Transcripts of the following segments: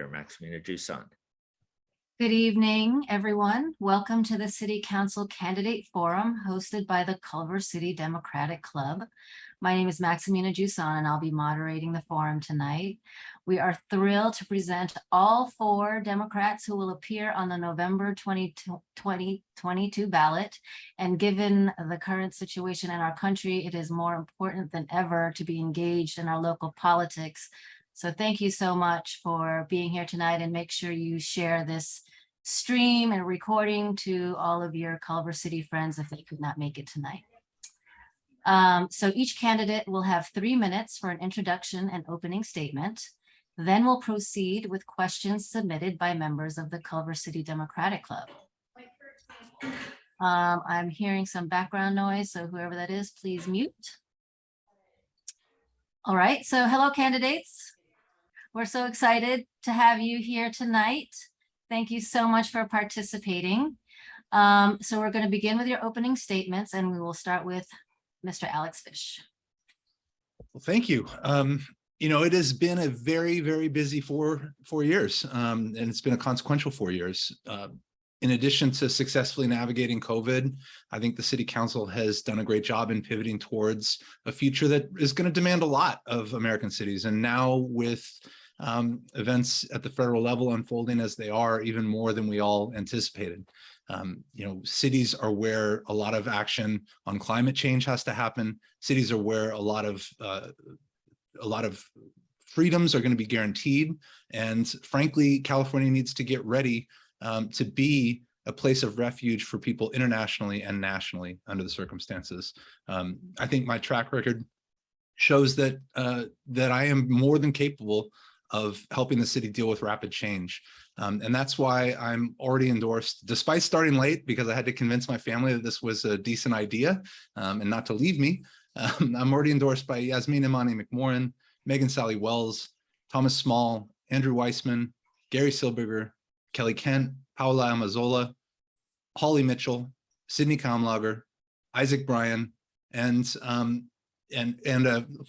Maximina Juson. Good evening, everyone. Welcome to the City Council Candidate Forum hosted by the Culver City Democratic Club. My name is Maximina Juson, and I'll be moderating the forum tonight. We are thrilled to present all 4 Democrats who will appear on the November 2022 ballot. And given the current situation in our country, it is more important than ever to be engaged in our local politics. So thank you so much for being here tonight, and make sure you share this stream and recording to all of your Culver City friends if they could not make it tonight. So each candidate will have 3 minutes for an introduction and opening statement. Then we'll proceed with questions submitted by members of the Culver City Democratic Club. I'm hearing some background noise, so whoever that is, please mute. All right, so hello candidates. We're so excited to have you here tonight. Thank you so much for participating. So we're going to begin with your opening statements, and we will start with Mr. Alex Fisch. Well, thank you. You know, it has been a very, very busy four years, and it's been a consequential 4 years. In addition to successfully navigating COVID, I think the City Council has done a great job in pivoting towards a future that is going to demand a lot of American cities. And now with events at the federal level unfolding as they are, even more than we all anticipated. You know, cities are where a lot of action on climate change has to happen. Cities are where a lot of freedoms are going to be guaranteed. And frankly, California needs to get ready to be a place of refuge for people internationally and nationally under the circumstances. I think my track record shows that that I am more than capable of helping the city deal with rapid change. And that's why I'm already endorsed, despite starting late, because I had to convince my family that this was a decent idea and not to leave me. I'm already endorsed by Yasmin Imani McMorrin, Megan Sally Wells, Thomas Small, Andrew Weissman, Gary Silberger, Kelly Kent, Paola Amazola, Holly Mitchell, Sydney Kamlager, Isaac Bryan, and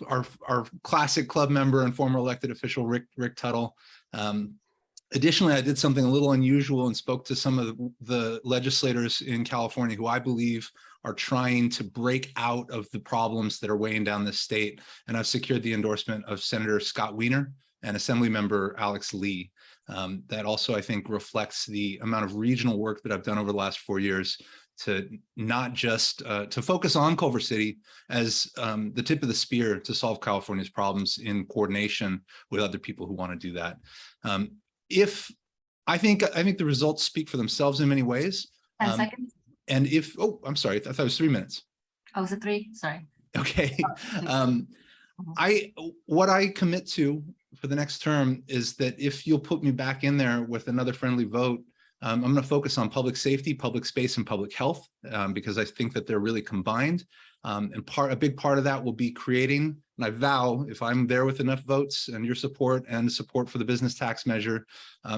our classic club member and former elected official Rick Tuttle. Additionally, I did something a little unusual and spoke to some of the legislators in California who I believe are trying to break out of the problems that are weighing down this state. And I've secured the endorsement of Senator Scott Wiener and Assemblymember Alex Lee. That also, I think, reflects the amount of regional work that I've done over the last 4 years to not just to focus on Culver City as the tip of the spear to solve California's problems in coordination with other people who want to do that. I think the results speak for themselves in many ways. 10 seconds. And if, oh, I'm sorry, I thought it was 3 minutes. Oh, was it 3? Sorry. Okay. What I commit to for the next term is that if you'll put me back in there with another friendly vote, I'm going to focus on public safety, public space, and public health, because I think that they're really combined. And a big part of that will be creating, and I vow, if I'm there with enough votes and your support and support for the business tax measure,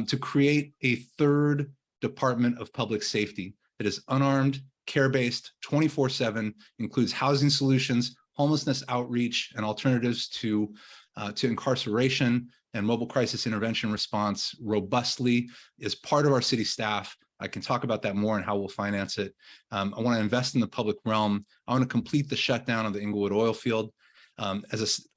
to create a 3rd Department of Public Safety that is unarmed, care-based, 24/7, includes housing solutions, homelessness outreach, and alternatives to incarceration and mobile crisis intervention response robustly is part of our city staff. I can talk about that more and how we'll finance it. I want to invest in the public realm. I want to complete the shutdown of the Inglewood oil field.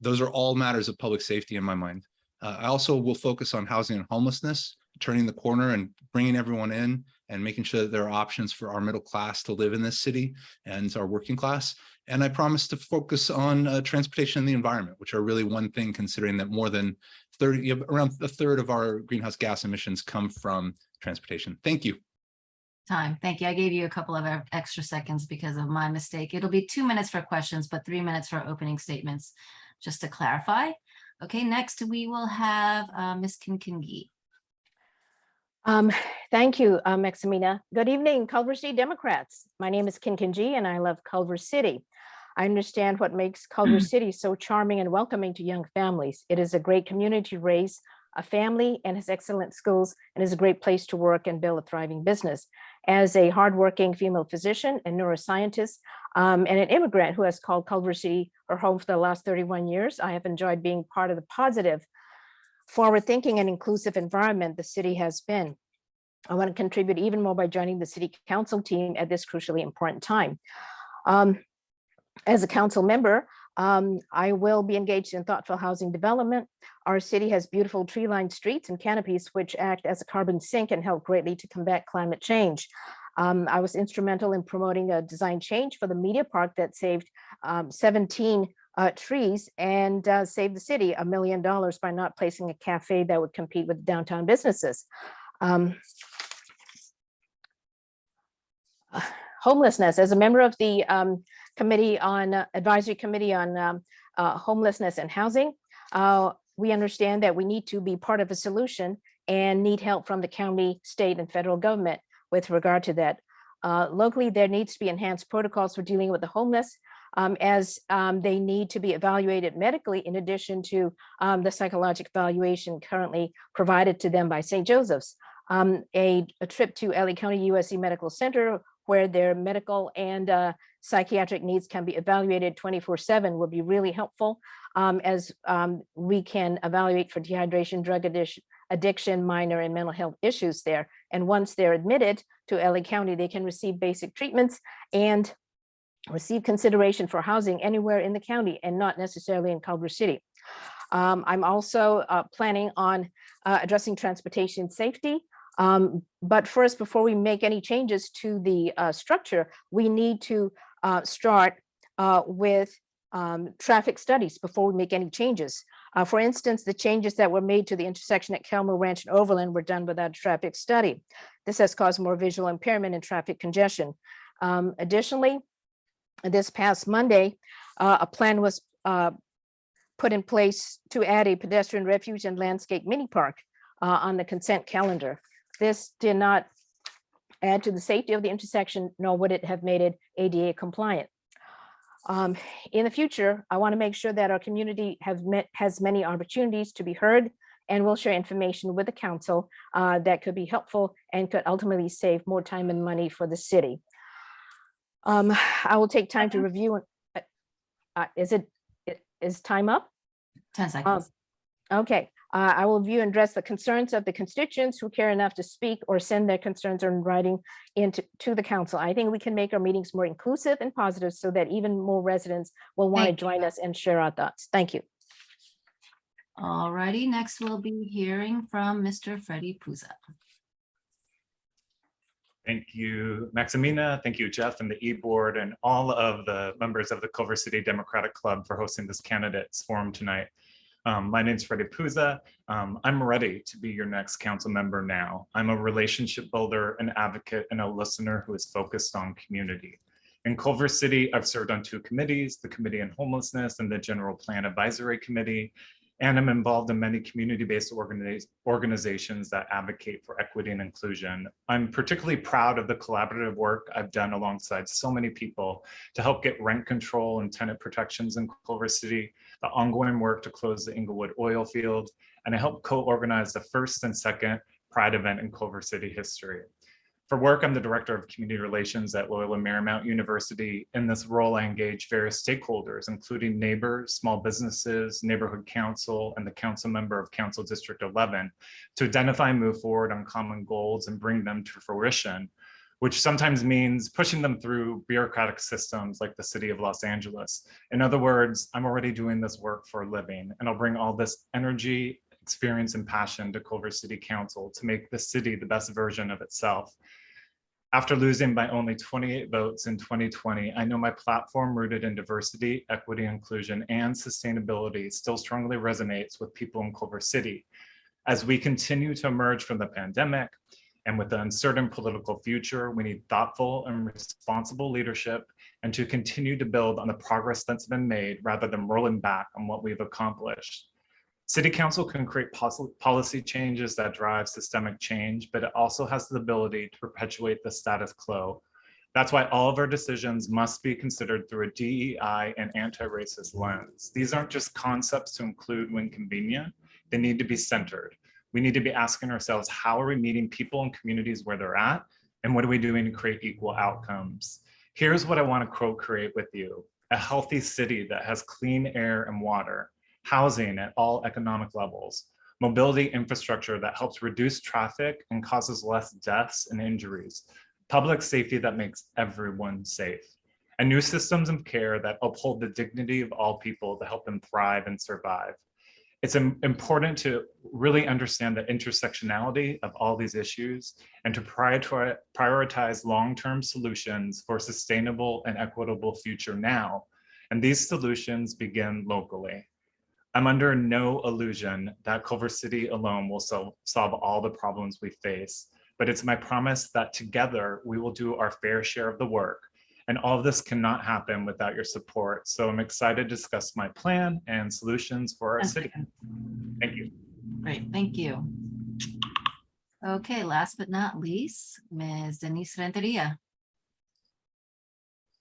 Those are all matters of public safety in my mind. I also will focus on housing and homelessness, turning the corner and bringing everyone in and making sure that there are options for our middle class to live in this city and our working class. And I promise to focus on transportation and the environment, which are really one thing, considering that more than around a third of our greenhouse gas emissions come from transportation. Thank you. Thank you. I gave you a couple of extra seconds because of my mistake. It'll be 2 minutes for questions, but 3 minutes for opening statements, just to clarify. Okay, next we will have Ms. Khin Khin Gyi. Thank you, Maximina. Good evening, Culver City Democrats. My name is Khin Khin Gyi, and I love Culver City. I understand what makes Culver City so charming and welcoming to young families. It is a great community to raise a family and has excellent schools and is a great place to work and build a thriving business. As a hardworking female physician and neuroscientist and an immigrant who has called Culver City her home for the last 31 years, I have enjoyed being part of the positive forward-thinking and inclusive environment the city has been. I want to contribute even more by joining the City Council team at this crucially important time. As a council member, I will be engaged in thoughtful housing development. Our city has beautiful tree-lined streets and canopies which act as a carbon sink and help greatly to combat climate change. I was instrumental in promoting a design change for the media park that saved 17 trees and saved the city $1 million by not placing a cafe that would compete with downtown businesses. Homelessness. As a member of the committee on advisory committee on homelessness and housing, we understand that we need to be part of a solution and need help from the county, state, and federal government with regard to that. Locally, there needs to be enhanced protocols for dealing with the homeless, as they need to be evaluated medically in addition to the psychological evaluation currently provided to them by St. Joseph's. A trip to LA County USC Medical Center where their medical and psychiatric needs can be evaluated 24/7 would be really helpful, as we can evaluate for dehydration, drug addiction, minor and mental health issues there. And once they're admitted to LA County, they can receive basic treatments and receive consideration for housing anywhere in the county and not necessarily in Culver City. I'm also planning on addressing transportation safety. But first, before we make any changes to the structure, we need to start with traffic studies before we make any changes. For instance, the changes that were made to the intersection at Kelmer Ranch and Overland were done without a traffic study. This has caused more visual impairment and traffic congestion. Additionally, this past Monday, a plan was put in place to add a pedestrian refuge and landscape mini park on the consent calendar. This did not add to the safety of the intersection, nor would it have made it ADA compliant. In the future, I want to make sure that our community has many opportunities to be heard, and we'll share information with the council that could be helpful and could ultimately save more time and money for the city. I will take time to review. Is time up? 10 seconds. Okay, I will view and address the concerns of the constituents who care enough to speak or send their concerns in writing to the council. I think we can make our meetings more inclusive and positive so that even more residents will want to join us and share our thoughts. Thank you. All righty, next we'll be hearing from Mr. Freddy Puza. Thank you, Maximina. Thank you, Jeff and the e-board and all of the members of the Culver City Democratic Club for hosting this candidates forum tonight. My name is Freddy Puza. I'm ready to be your next council member now. I'm a relationship builder, an advocate, and a listener who is focused on community. In Culver City, I've served on 2 committees, the Committee on Homelessness and the General Plan Advisory Committee, and I'm involved in many community-based organizations that advocate for equity and inclusion. I'm particularly proud of the collaborative work I've done alongside so many people to help get rent control and tenant protections in Culver City, the ongoing work to close the Inglewood oil field, and I helped co-organize the first and second Pride event in Culver City history. For work, I'm the Director of Community Relations at Loyola Marymount University. In this role, I engage various stakeholders, including neighbors, small businesses, neighborhood council, and the council member of Council District 11 to identify and move forward on common goals and bring them to fruition, which sometimes means pushing them through bureaucratic systems like the City of Los Angeles. In other words, I'm already doing this work for a living, and I'll bring all this energy, experience, and passion to Culver City Council to make the city the best version of itself. After losing by only 28 votes in 2020, I know my platform rooted in diversity, equity, inclusion, and sustainability still strongly resonates with people in Culver City. As we continue to emerge from the pandemic and with the uncertain political future, we need thoughtful and responsible leadership and to continue to build on the progress that's been made rather than rolling back on what we've accomplished. City Council can create policy changes that drive systemic change, but it also has the ability to perpetuate the status quo. That's why all of our decisions must be considered through a DEI and anti-racist lens. These aren't just concepts to include when convenient, they need to be centered. We need to be asking ourselves, how are we meeting people and communities where they're at? And what are we doing to create equal outcomes? Here's what I want to co-create with you: a healthy city that has clean air and water, housing at all economic levels, mobility infrastructure that helps reduce traffic and causes less deaths and injuries, public safety that makes everyone safe, and new systems of care that uphold the dignity of all people to help them thrive and survive. It's important to really understand the intersectionality of all these issues and to prioritize long-term solutions for sustainable and equitable future now. And these solutions begin locally. I'm under no illusion that Culver City alone will solve all the problems we face, but it's my promise that together we will do our fair share of the work. And all of this cannot happen without your support. So I'm excited to discuss my plan and solutions for our city. Thank you. Great, thank you. Okay, last but not least, Ms. Denice Renteria.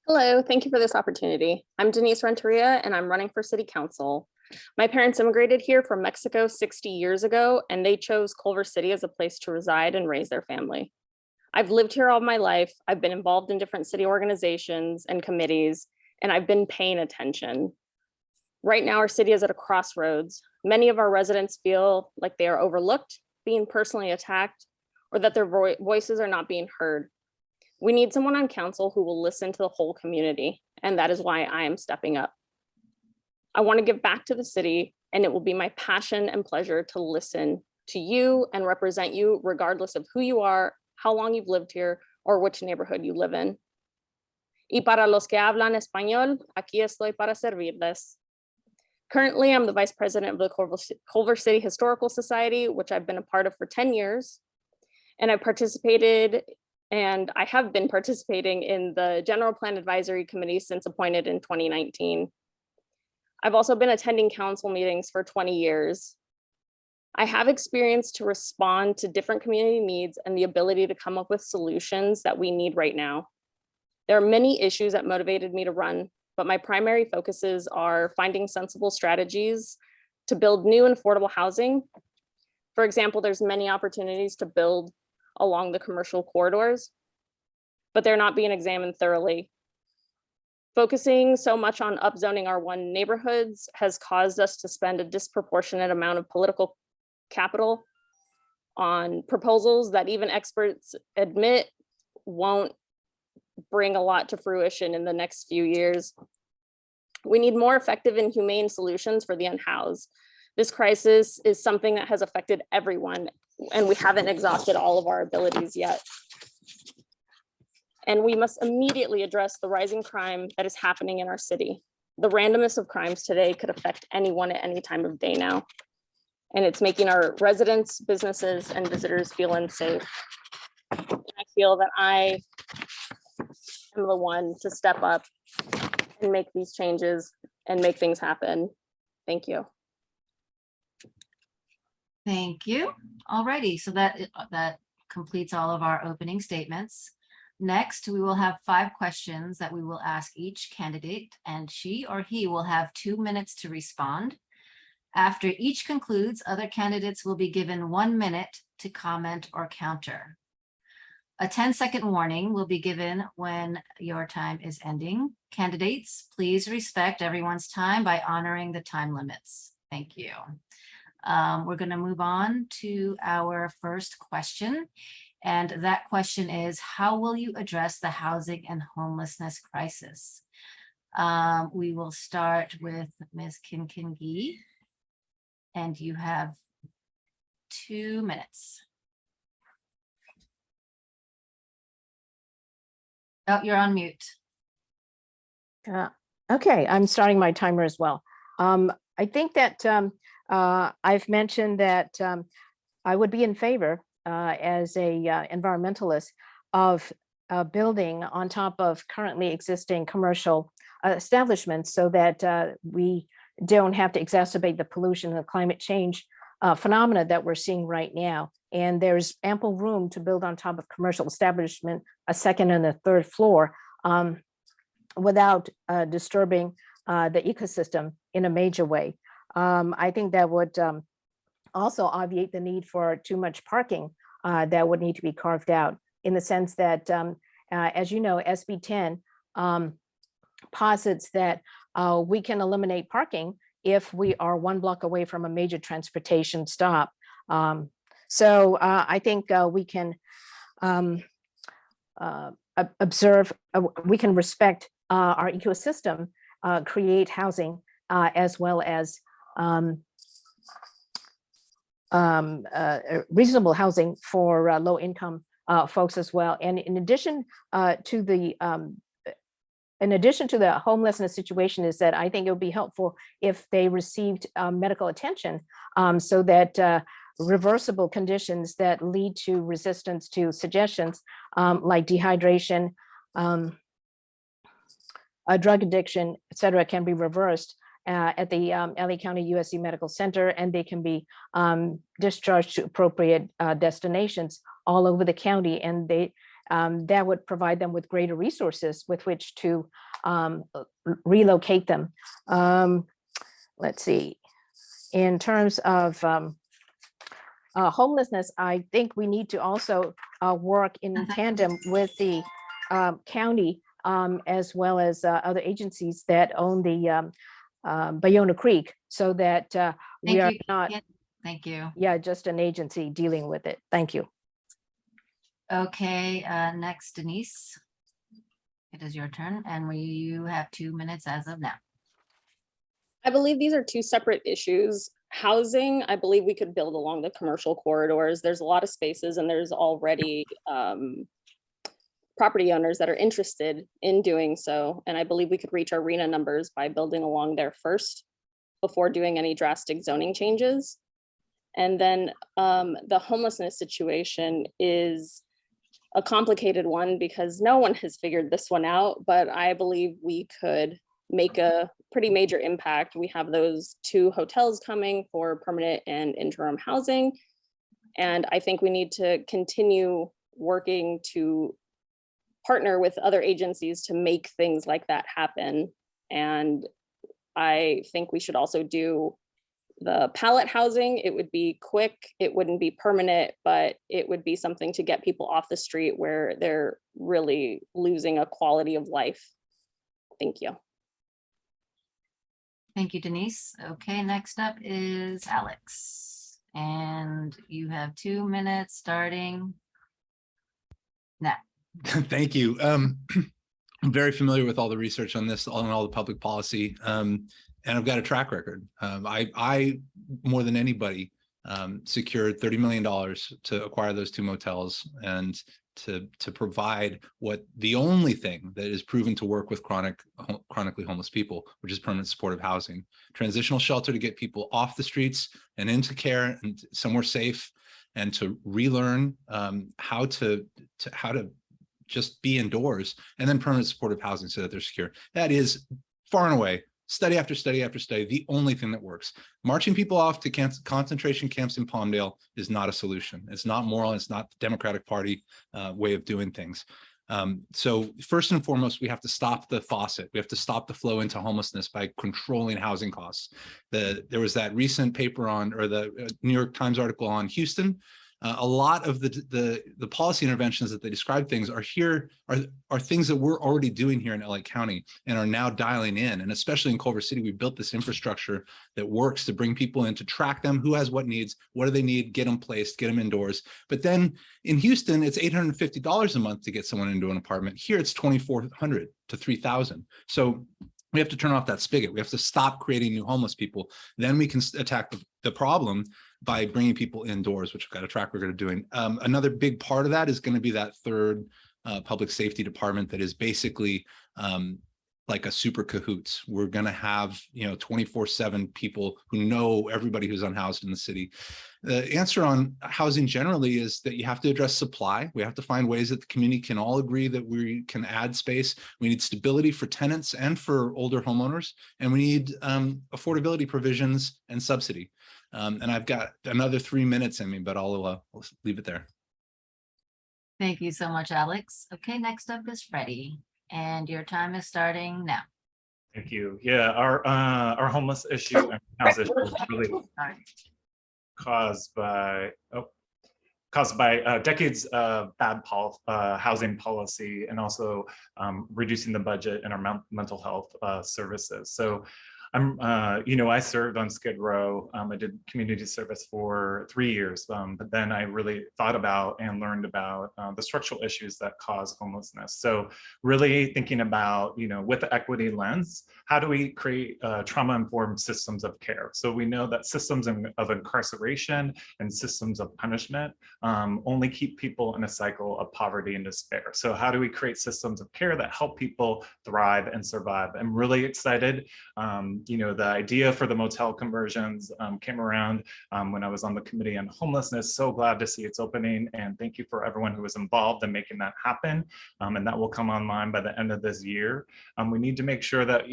Hello, thank you for this opportunity. I'm Denice Renteria and I'm running for city council. My parents immigrated here from Mexico 60 years ago, and they chose Culver City as a place to reside and raise their family. I've lived here all my life. I've been involved in different city organizations and committees, and I've been paying attention. Right now, our city is at a crossroads. Many of our residents feel like they are overlooked, being personally attacked, or that their voices are not being heard. We need someone on council who will listen to the whole community, and that is why I am stepping up. I want to give back to the city, and it will be my passion and pleasure to listen to you and represent you regardless of who you are, how long you've lived here, or which neighborhood you live in. Y para los que hablan español, aquí estoy para servirles. Currently, I'm the vice president of the Culver City Historical Society, which I've been a part of for 10 years. And I have been participating in the General Plan Advisory Committee since appointed in 2019. I've also been attending council meetings for 20 years. I have experience to respond to different community needs and the ability to come up with solutions that we need right now. There are many issues that motivated me to run, but my primary focuses are finding sensible strategies to build new and affordable housing. For example, there's many opportunities to build along the commercial corridors, but they're not being examined thoroughly. Focusing so much on upzoning R1 neighborhoods has caused us to spend a disproportionate amount of political capital on proposals that even experts admit won't bring a lot to fruition in the next few years. We need more effective and humane solutions for the unhoused. This crisis is something that has affected everyone, and we haven't exhausted all of our abilities yet. And we must immediately address the rising crime that is happening in our city. The randomness of crimes today could affect anyone at any time of day now. And it's making our residents, businesses, and visitors feel unsafe. And I feel that I am the one to step up and make these changes and make things happen. Thank you. Thank you. Alrighty, so that completes all of our opening statements. Next, we will have 5 questions that we will ask each candidate, and she or he will have 2 minutes to respond. After each concludes, other candidates will be given 1 minute to comment or counter. A 10-second warning will be given when your time is ending. Candidates, please respect everyone's time by honoring the time limits. Thank you. We're going to move on to our first question. And that question is, how will you address the housing and homelessness crisis? We will start with Ms. Khin Khin Gyi. And you have 2 minutes. Oh, you're on mute. Okay, I'm starting my timer as well. I think that I've mentioned that I would be in favor as a environmentalist of building on top of currently existing commercial establishments so that we don't have to exacerbate the pollution and the climate change phenomena that we're seeing right now. And there's ample room to build on top of commercial establishment, a 2nd and a 3rd floor without disturbing the ecosystem in a major way. I think that would also obviate the need for too much parking that would need to be carved out, in the sense that, as you know, SB 10 posits that we can eliminate parking if we are 1 block away from a major transportation stop. So I think we can observe, we can respect our ecosystem, create housing, as well as reasonable housing for low income folks as well. And in addition to the homelessness situation, is that I think it would be helpful if they received medical attention, so that reversible conditions that lead to resistance to suggestions like dehydration, drug addiction, et cetera, can be reversed at the LA County USC Medical Center, and they can be discharged to appropriate destinations all over the county. And they that would provide them with greater resources with which to relocate them. Let's see. In terms of homelessness, I think we need to also work in tandem with the county, as well as other agencies that own the Bayona Creek, so that we are not, Thank you. yeah, just an agency dealing with it. Thank you. Okay, next, Denise. It is your turn, and you have 2 minutes as of now. I believe these are two separate issues. Housing, I believe we could build along the commercial corridors. There's a lot of spaces, and there's already property owners that are interested in doing so. And I believe we could reach our RENA numbers by building along there first before doing any drastic zoning changes. And then the homelessness situation is a complicated one because no one has figured this one out, but I believe we could make a pretty major impact. We have those 2 hotels coming for permanent and interim housing. And I think we need to continue working to partner with other agencies to make things like that happen. And I think we should also do the pallet housing. It would be quick, it wouldn't be permanent, but it would be something to get people off the street where they're really losing a quality of life. Thank you. Thank you, Denise. Okay, next up is Alex. And you have 2 minutes starting now. Thank you. I'm very familiar with all the research on this, on all the public policy, and I've got a track record. I more than anybody, secured $30 million to acquire those 2 motels and to provide what the only thing that is proven to work with chronically homeless people, which is permanent supportive housing, transitional shelter to get people off the streets and into care and somewhere safe, and to relearn how to just be indoors, and then permanent supportive housing so that they're secure. That is far and away, study after study after study, the only thing that works. Marching people off to concentration camps in Palmdale is not a solution. It's not moral. It's not the Democratic Party way of doing things. So first and foremost, we have to stop the faucet. We have to stop the flow into homelessness by controlling housing costs. There was that recent paper on, or the New York Times article on Houston. A lot of the policy interventions that they describe things are things that we're already doing here in LA County and are now dialing in. And especially in Culver City, we built this infrastructure that works to bring people in, to track them, who has what needs, what do they need, get them placed, get them indoors. But then in Houston, it's $850 a month to get someone into an apartment. Here, it's $2,400 to $3,000. So we have to turn off that spigot. We have to stop creating new homeless people. Then we can attack the problem by bringing people indoors, which I've got a track record of doing. Another big part of that is going to be that third public safety department that is basically like a super cahoots. We're going to have 24/7 people who know everybody who's unhoused in the city. The answer on housing generally is that you have to address supply. We have to find ways that the community can all agree that we can add space. We need stability for tenants and for older homeowners, and we need affordability provisions and subsidy. And I've got another 3 minutes in me, but I'll leave it there. Thank you so much, Alex. Okay, next up is Freddy, and your time is starting now. Thank you. Yeah, our homeless issue and house issue is really caused by decades of bad housing policy, and also reducing the budget in our mental health services. So I served on Skid Row. I did community service for 3 years, but then I really thought about and learned about the structural issues that cause homelessness. So really thinking about, with the equity lens, how do we create trauma-informed systems of care? So we know that systems of incarceration and systems of punishment only keep people in a cycle of poverty and despair. So how do we create systems of care that help people thrive and survive? I'm really excited. The idea for the motel conversions came around when I was on the committee on homelessness. So glad to see it's opening, and thank you for everyone who was involved in making that happen. And that will come online by the end of this year. We need to make sure that,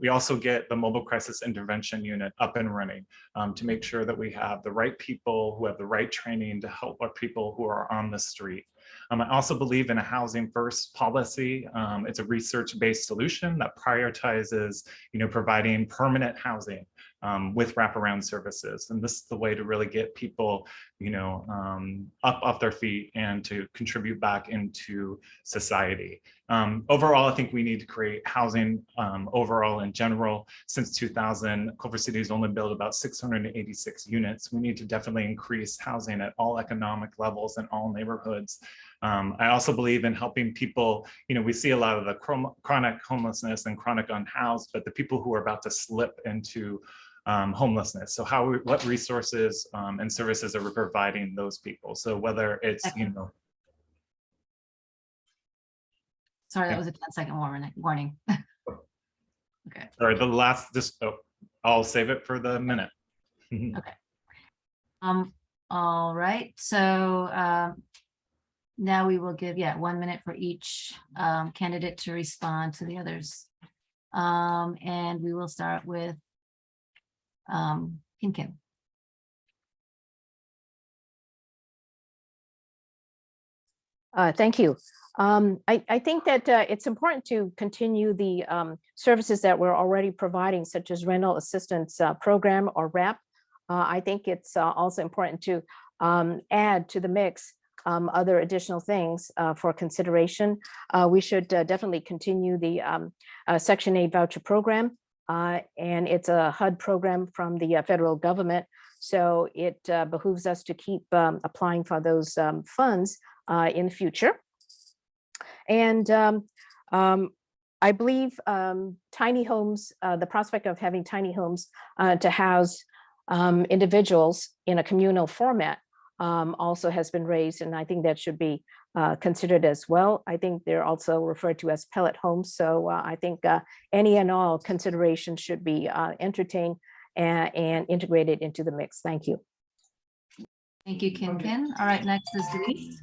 we also get the mobile crisis intervention unit up and running to make sure that we have the right people who have the right training to help our people who are on the street. I also believe in a housing first policy. It's a research-based solution that prioritizes, providing permanent housing with wraparound services. And this is the way to really get people, up off their feet and to contribute back into society. Overall, I think we need to create housing overall in general. Since 2000, Culver City has only built about 686 units. We need to definitely increase housing at all economic levels in all neighborhoods. I also believe in helping people, we see a lot of the chronic homelessness and chronic unhoused, but the people who are about to slip into homelessness. So what resources and services are we providing those people? So whether it's, Sorry, that was a 10-second warning. Okay. All right, the last, I'll save it for the minute. Okay. All right, so now we will give 1 minute for each candidate to respond to the others. And we will start with Khin Khin. Thank you. I think that it's important to continue the services that we're already providing, such as rental assistance program or RAP. I think it's also important to add to the mix other additional things for consideration. We should definitely continue the Section 8 voucher program, and it's a HUD program from the federal government. So it behooves us to keep applying for those funds in the future. And I believe tiny homes, the prospect of having tiny homes to house individuals in a communal format also has been raised, and I think that should be considered as well. I think they're also referred to as pellet homes. So I think any and all considerations should be entertained and integrated into the mix. Thank you. Thank you, Khin Khin. All right, next is Denice.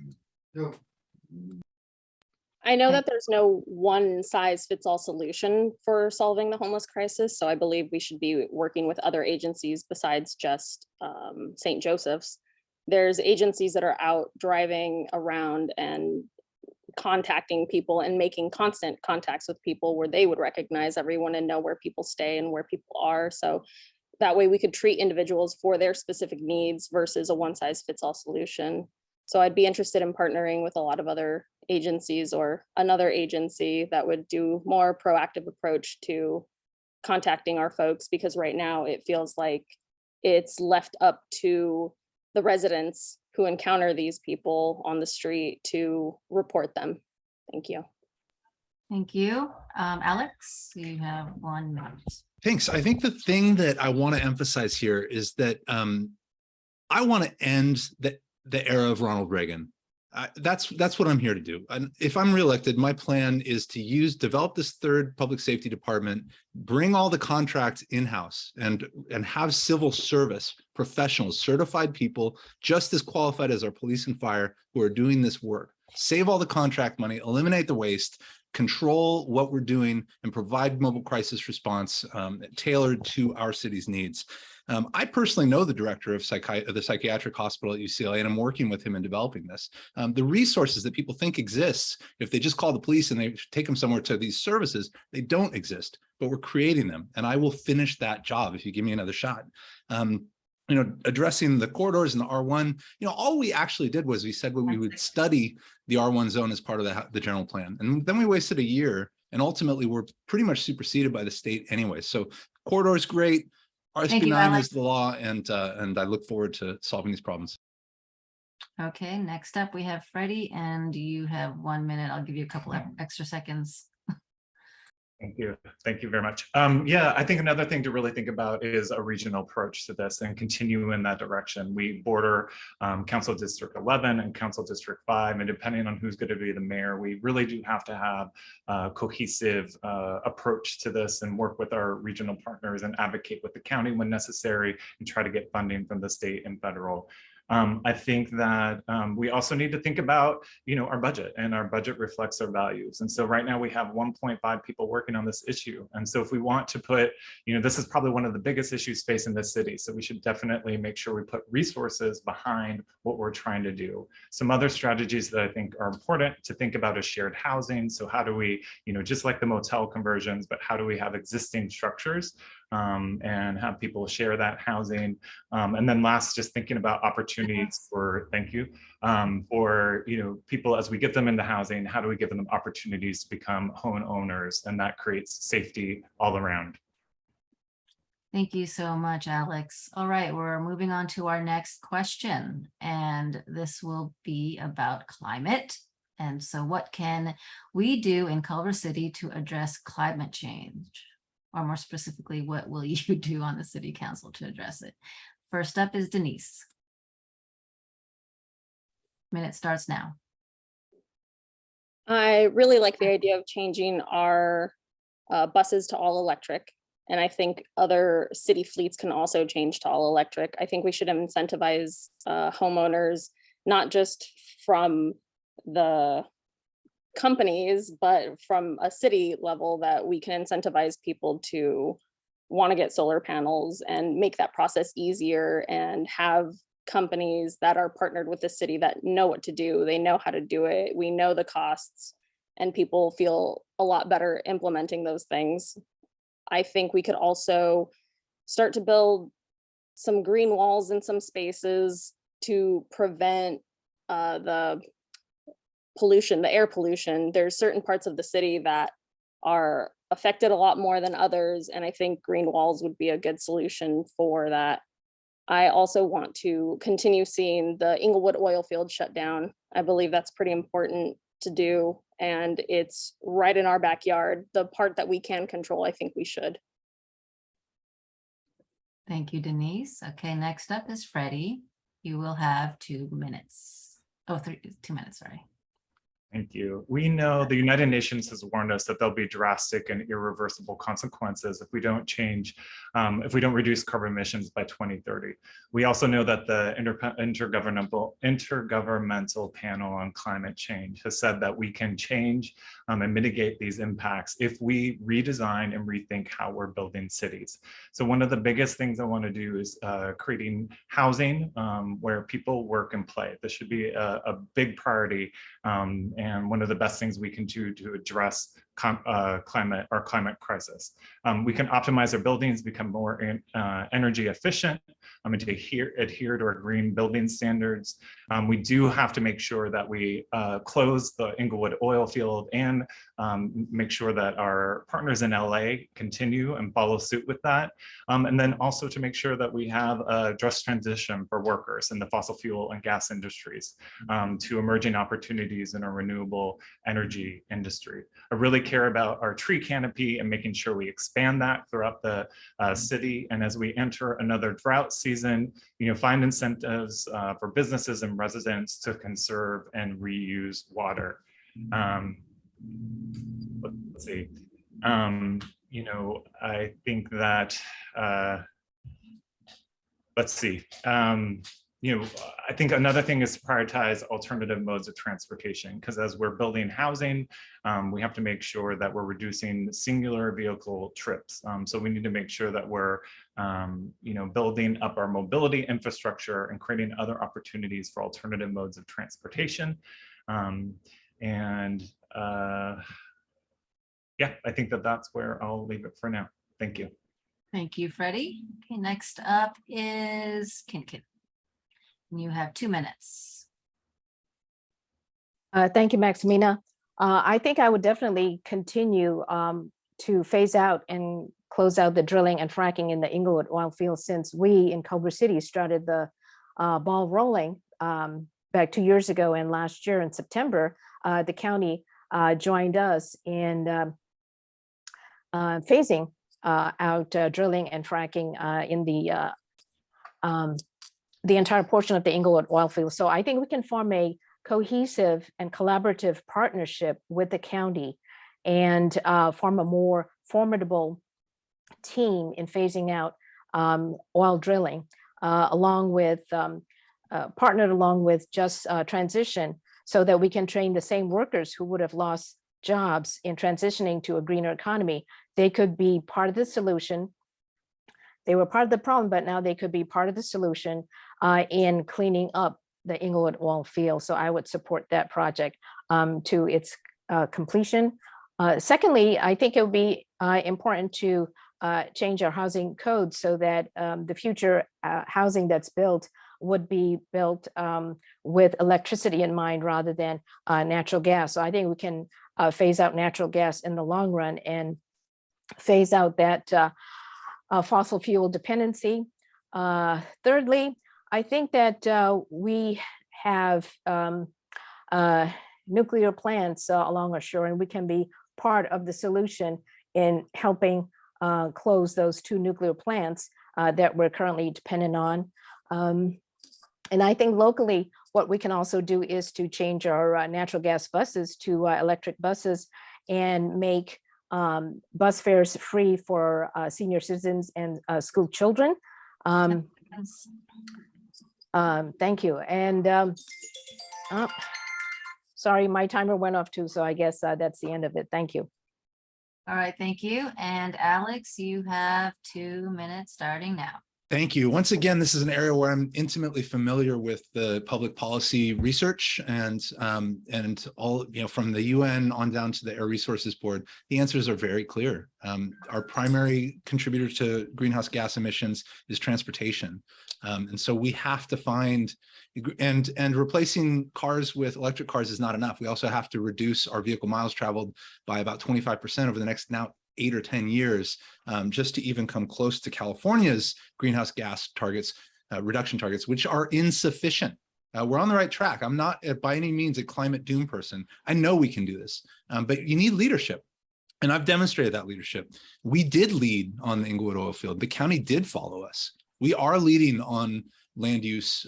I know that there's no one size fits all solution for solving the homeless crisis. So I believe we should be working with other agencies besides just St. Joseph's. There's agencies that are out driving around and contacting people and making constant contacts with people where they would recognize everyone and know where people stay and where people are. So that way we could treat individuals for their specific needs versus a one size fits all solution. So I'd be interested in partnering with a lot of other agencies or another agency that would do more proactive approach to contacting our folks, because right now it feels like it's left up to the residents who encounter these people on the street to report them. Thank you. Thank you. Alex, you have 1 minute. Thanks. I think the thing that I want to emphasize here is that I want to end the era of Ronald Reagan. That's what I'm here to do. And if I'm reelected, my plan is to develop this third public safety department, bring all the contracts in-house, and have civil service professionals, certified people, just as qualified as our police and fire, who are doing this work. Save all the contract money, eliminate the waste, control what we're doing, and provide mobile crisis response tailored to our city's needs. I personally know the director of the psychiatric hospital at UCLA, and I'm working with him in developing this. The resources that people think exists, if they just call the police and they take them somewhere to these services, they don't exist, but we're creating them. And I will finish that job if you give me another shot. Addressing the corridors and the R1, all we actually did was we said we would study the R1 zone as part of the general plan. And then we wasted a year, and ultimately we're pretty much superseded by the state anyway. So Corridor is great. Thank you, RSP 9 is Alex. the law, and I look forward to solving these problems. Okay, next up we have Freddie, and you have 1 minute. I'll give you a couple of extra seconds. Thank you. Thank you very much. Yeah, I think another thing to really think about is a regional approach to this and continue in that direction. We border Council District 11 and Council District 5, and depending on who's going to be the mayor, we really do have to have a cohesive approach to this and work with our regional partners and advocate with the county when necessary and try to get funding from the state and federal. I think that we also need to think about, our budget, and our budget reflects our values. And so right now we have 1.5 people working on this issue. And so if we want to put, this is probably one of the biggest issues facing this city. So we should definitely make sure we put resources behind what we're trying to do. Some other strategies that I think are important to think about is shared housing. So how do we, just like the motel conversions, but how do we have existing structures and have people share that housing? And then last, just thinking about opportunities for, thank you, for people as we get them into housing, how do we give them opportunities to become homeowners, and that creates safety all around. Thank you so much, Alex. All right, we're moving on to our next question, and this will be about climate. And so what can we do in Culver City to address climate change? Or more specifically, what will you do on the city council to address it? First up is Denice. Minute starts now. I really like the idea of changing our buses to all electric. And I think other city fleets can also change to all electric. I think we should incentivize homeowners, not just from the companies, but from a city level, that we can incentivize people to want to get solar panels and make that process easier, and have companies that are partnered with the city that know what to do. They know how to do it. We know the costs, and people feel a lot better implementing those things. I think we could also start to build some green walls in some spaces to prevent the pollution, the air pollution. There's certain parts of the city that are affected a lot more than others, and I think green walls would be a good solution for that. I also want to continue seeing the Inglewood oil field shut down. I believe that's pretty important to do, and it's right in our backyard. The part that we can control, I think we should. Thank you, Denice. Okay, next up is Freddie. You will have 2 minutes. Oh, 2 minutes, sorry. Thank you. We know the United Nations has warned us that there'll be drastic and irreversible consequences if we don't change, if we don't reduce carbon emissions by 2030. We also know that the Intergovernmental Panel on Climate Change has said that we can change and mitigate these impacts if we redesign and rethink how we're building cities. So one of the biggest things I want to do is creating housing where people work and play. This should be a big priority. And one of the best things we can do to address climate crisis. We can optimize our buildings, become more energy efficient, and to adhere to our green building standards. We do have to make sure that we close the Inglewood oil field, and make sure that our partners in LA continue and follow suit with that. And then also to make sure that we have a just transition for workers in the fossil fuel and gas industries to emerging opportunities in our renewable energy industry. I really care about our tree canopy and making sure we expand that throughout the city. And as we enter another drought season, find incentives for businesses and residents to conserve and reuse water. Let's see. I think that, let's see. I think another thing is to prioritize alternative modes of transportation, because as we're building housing, we have to make sure that we're reducing singular vehicle trips. So we need to make sure that we're, building up our mobility infrastructure and creating other opportunities for alternative modes of transportation. Yeah, I think that that's where I'll leave it for now. Thank you. Thank you, Freddie. Okay, next up is Khin Khin. You have 2 minutes. Thank you, Maximina. I think I would definitely continue to phase out and close close out the drilling and fracking in the Inglewood oil field, since we in Culver City started the ball rolling back 2 years ago, and last year in September, the county joined us in phasing out drilling and fracking in the entire portion of the Inglewood oil field. So I think we can form a cohesive and collaborative partnership with the county and form a more formidable team in phasing out oil drilling, along with partnered along with Just Transition, so that we can train the same workers who would have lost jobs in transitioning to a greener economy. They could be part of the solution. They were part of the problem, but now they could be part of the solution in cleaning up the Inglewood oil field. So I would support that project to its completion. Secondly, I think it would be important to change our housing code so that the future housing that's built would be built with electricity in mind rather than natural gas. So I think we can phase out natural gas in the long run and phase out that fossil fuel dependency. Thirdly, I think that we have nuclear plants along our shore, and we can be part of the solution in helping close those 2 nuclear plants that we're currently dependent on. And I think locally, what we can also do is to change our natural gas buses to electric buses and make bus fares free for senior citizens and school children. Thank you. And oh, sorry, my timer went off too, so I guess that's the end of it. Thank you. All right, thank you. And Alex, you have 2 minutes starting now. Thank you. Once again, this is an area where I'm intimately familiar with the public policy research and all, from the UN on down to the Air Resources Board. The answers are very clear. Our primary contributor to greenhouse gas emissions is transportation. And so we have to find, and replacing cars with electric cars is not enough. We also have to reduce our vehicle miles traveled by about 25% over the next now 8 or 10 years, just to even come close to California's greenhouse gas targets, reduction targets, which are insufficient. We're on the right track. I'm not by any means a climate doom person. I know we can do this, but you need leadership. And I've demonstrated that leadership. We did lead on the Inglewood oil field. The county did follow us. We are leading on land use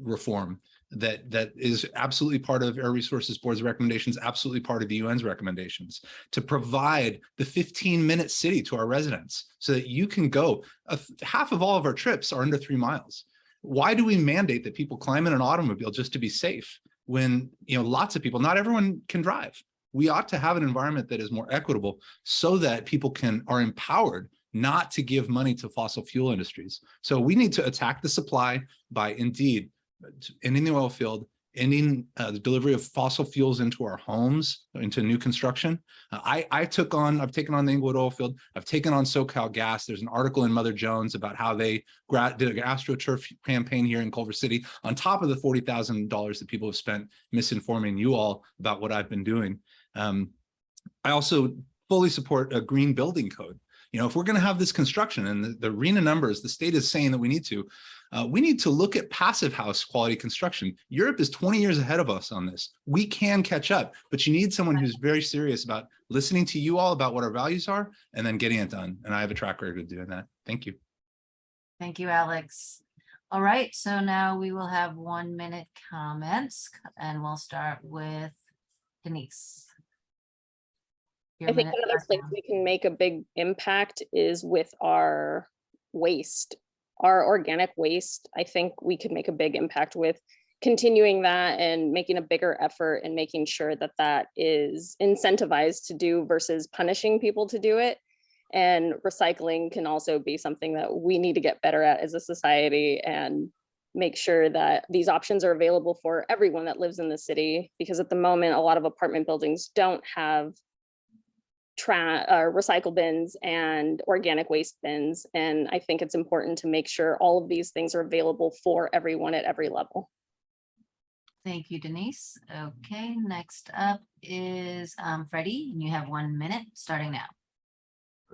reform that is absolutely part of Air Resources Board's recommendations, absolutely part of the UN's recommendations, to provide the 15-minute city to our residents so that you can go. Half of all of our trips are under 3 miles. Why do we mandate that people climb in an automobile just to be safe when lots of people, not everyone can drive? We ought to have an environment that is more equitable so that people are empowered not to give money to fossil fuel industries. So we need to attack the supply by indeed ending the oil field, ending the delivery of fossil fuels into our homes, into new construction. I've taken on the Inglewood oil field. I've taken on SoCal Gas. There's an article in Mother Jones about how they did an AstroTurf campaign here in Culver City, on top of the $40,000 that people have spent misinforming you all about what I've been doing. I also fully support a green building code. If we're going to have this construction, and the RENA numbers, the state is saying that we need to look at passive house quality construction. Europe is 20 years ahead of us on this. We can catch up, but you need someone who's very serious about listening to you all about what our values are and then getting it done. And I have a track record of doing that. Thank you. Thank you, Alex. All right, so now we will have 1-minute comments, and we'll start with Denice. I think another place we can make a big impact is with our waste, our organic waste. I think we could make a big impact with continuing that and making a bigger effort and making sure that that is incentivized to do versus punishing people to do it. And recycling can also be something that we need to get better at as a society and make sure that these options are available for everyone that lives in the city, because at the moment, a lot of apartment buildings don't have recycle bins and organic waste bins. And I think it's important to make sure all of these things are available for everyone at every level. Thank you, Denice. Okay, next up is Freddy, and you have 1 minute starting now.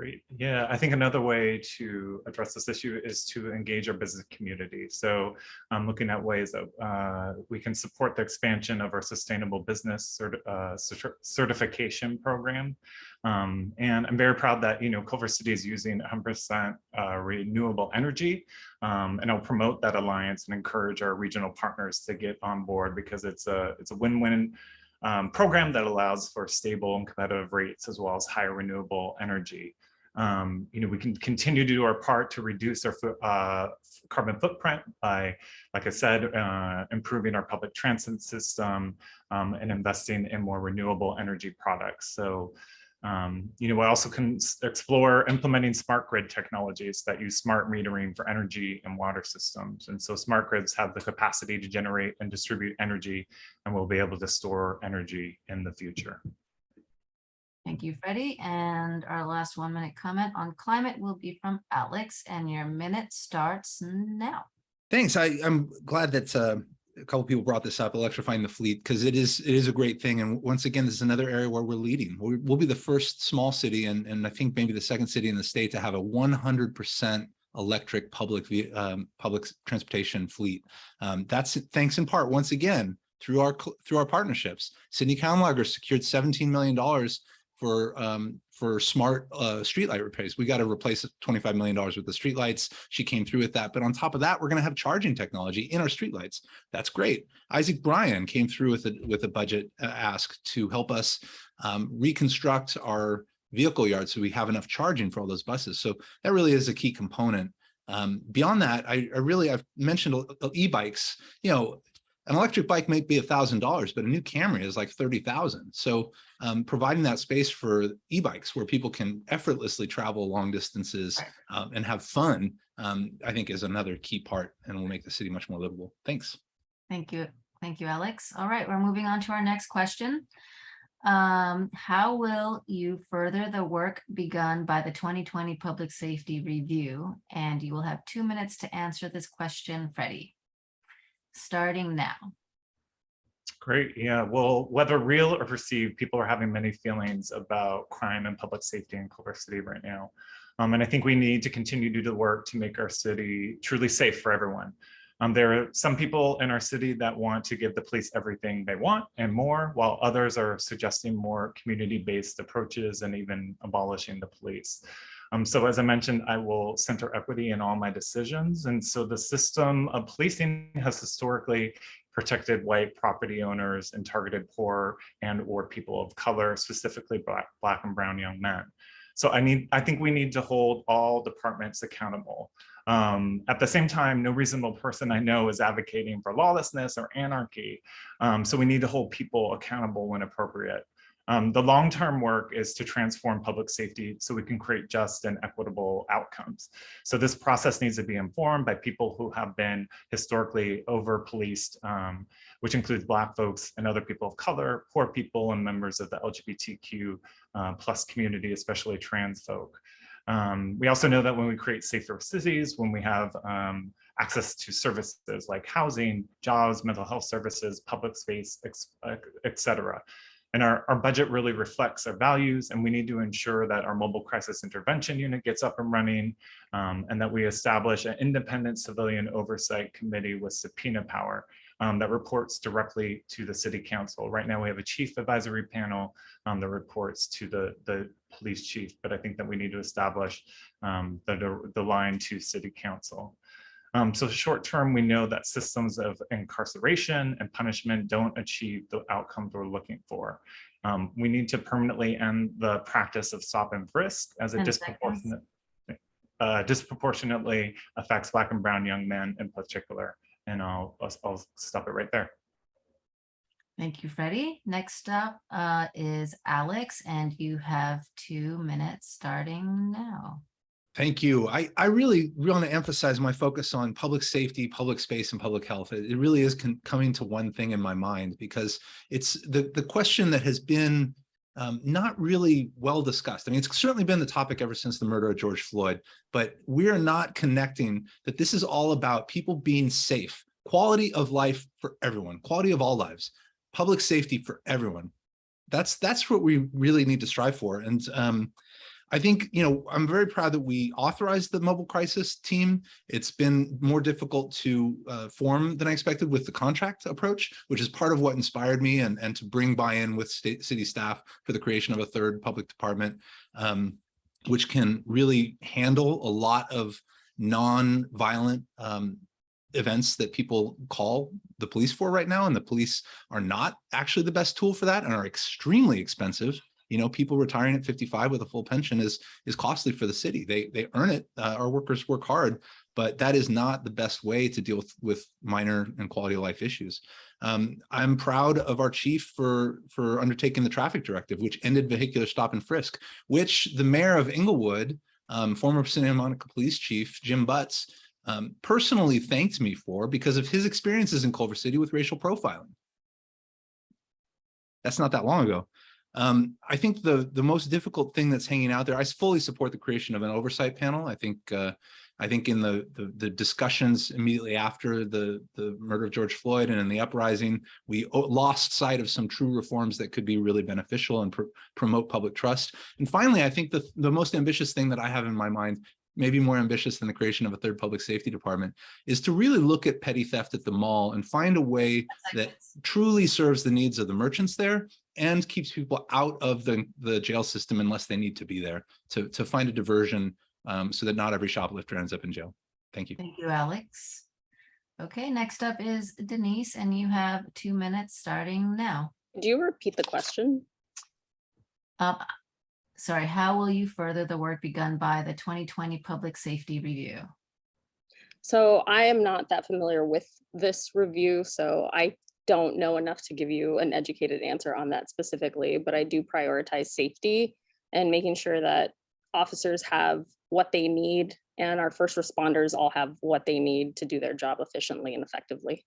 Great. Yeah, I think another way to address this issue is to engage our business community. So I'm looking at ways that we can support the expansion of our sustainable business certification program. And I'm very proud that, Culver City is using 100% renewable energy. And I'll promote that alliance and encourage our regional partners to get on board, because it's a win-win program that allows for stable and competitive rates as well as higher renewable energy. We can continue to do our part to reduce our carbon footprint by, like I said, improving our public transit system and investing in more renewable energy products. So, we also can explore implementing smart grid technologies that use smart metering for energy and water systems. And so smart grids have the capacity to generate and distribute energy, and we'll be able to store energy in the future. Thank you, Freddie. And our last 1-minute comment on climate will be from Alex, and your minute starts now. Thanks. I'm glad that a couple people brought this up, electrifying the fleet, because it is a great thing. And once again, this is another area where we're leading. We'll be the first small city, and I think maybe the second city in the state to have a 100% electric public transportation fleet. That's thanks in part, once again, through our partnerships. Sydney County secured $17 million for smart streetlight repairs. We got to replace $25 million with the streetlights. She came through with that. But on top of that, we're going to have charging technology in our streetlights. That's great. Isaac Bryan came through with a budget ask to help us reconstruct our vehicle yard so we have enough charging for all those buses. So that really is a key component. Beyond that, I've mentioned e-bikes. An electric bike might be $1,000, but a new Camry is like $30,000. So providing that space for e-bikes where people can effortlessly travel long distances and have fun, I think is another key part, and will make the city much more livable. Thanks. Thank you. Thank you, Alex. All right, we're moving on to our next question. How will you further the work begun by the 2020 Public Safety Review? And you will have 2 minutes to answer this question, Freddie. Starting now. Great. Yeah. Well, whether real or perceived, people are having many feelings about crime and public safety in Culver City right now. And I think we need to continue to do the work to make our city truly safe for everyone. There are some people in our city that want to give the police everything they want and more, while others are suggesting more community-based approaches and even abolishing the police. So as I mentioned, I will center equity in all my decisions. And so the system of policing has historically protected white property owners and targeted poor and or people of color, specifically Black and brown young men. So I think we need to hold all departments accountable. At the same time, no reasonable person I know is advocating for lawlessness or anarchy. So we need to hold people accountable when appropriate. The long-term work is to transform public safety so we can create just and equitable outcomes. So this process needs to be informed by people who have been historically over-policed, which includes Black folks and other people of color, poor people, and members of the LGBTQ plus community, especially trans folk. We also know that when we create safer cities, when we have access to services like housing, jobs, mental health services, public space, et cetera. And our budget really reflects our values, and we need to ensure that our mobile crisis intervention unit gets up and running, and that we establish an independent civilian oversight committee with subpoena power that reports directly to the city council. Right now we have a chief advisory panel that reports to the police chief, but I think that we need to establish the line to city council. So short term, we know that systems of incarceration and punishment don't achieve the outcomes we're looking for. We need to permanently end the practice of stop and frisk, as it disproportionately affects Black and brown young men in particular. And I'll stop it right there. Thank you, Freddie. Next up is Alex, and you have 2 minutes starting now. Thank you. I really want to emphasize my focus on public safety, public space, and public health. It really is coming to one thing in my mind, because it's the question that has been not really well discussed. I mean, it's certainly been the topic ever since the murder of George Floyd, but we're not connecting that this is all about people being safe, quality of life for everyone, quality of all lives, public safety for everyone. That's what we really need to strive for. And I think, I'm very proud that we authorized the mobile crisis team. It's been more difficult to form than I expected with the contract approach, which is part of what inspired me and to bring buy-in with city staff for the creation of a third public department, which can really handle a lot of non-violent events that people call the police for right now. And the police are not actually the best tool for that and are extremely expensive. People retiring at 55 with a full pension is costly for the city. They earn it. Our workers work hard, but that is not the best way to deal with minor and quality of life issues. I'm proud of our chief for undertaking the traffic directive, which ended vehicular stop and frisk, which the mayor of Inglewood, former Santa Monica Police Chief Jim Butts, personally thanked me for because of his experiences in Culver City with racial profiling. That's not that long ago. I think the most difficult thing that's hanging out there, I fully support the creation of an oversight panel. I think in the discussions immediately after the murder of George Floyd and in the uprising, we lost sight of some true reforms that could be really beneficial and promote public trust. And finally, I think the most ambitious thing that I have in my mind, maybe more ambitious than the creation of a third public safety department, is to really look at petty theft at the mall and find a way that truly serves the needs of the merchants there and keeps people out of the jail system unless they need to be there, to find a diversion so that not every shoplifter ends up in jail. Thank you. Thank you, Alex. Okay, next up is Denice, and you have 2 minutes starting now. Do you repeat the question? Sorry, how will you further the work begun by the 2020 Public Safety Review? So I am not that familiar with this review, so I don't know enough to give you an educated answer on that specifically, but I do prioritize safety and making sure that officers have what they need and our first responders all have what they need to do their job efficiently and effectively.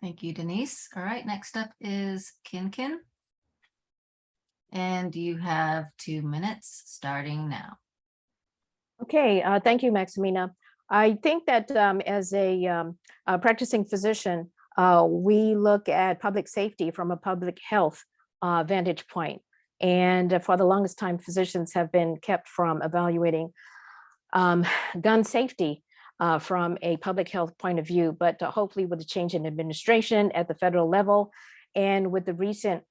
Thank you, Denice. All right, next up is Khin Khin. And you have 2 minutes starting now. Okay, thank you, Maximina. I think that as a practicing physician, we look at public safety from a public health vantage point. And for the longest time, physicians have been kept from evaluating gun safety from a public health point of view. But hopefully with the change in administration at the federal level and with the recent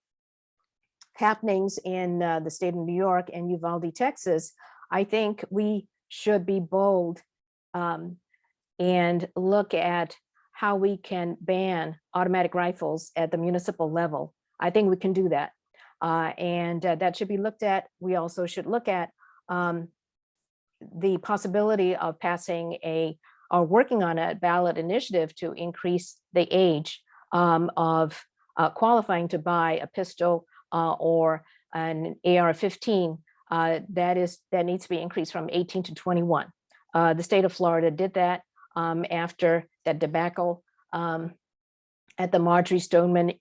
happenings in the state of New York and Uvalde, Texas, I think we should be bold and look at how we can ban automatic rifles at the municipal level. I think we can do that. And that should be looked at. We also should look at the possibility of passing or working on a ballot initiative to increase the age of qualifying to buy a pistol or an AR-15 that needs to be increased from 18 to 21. The state of Florida did that after that debacle at the Marjorie Stoneman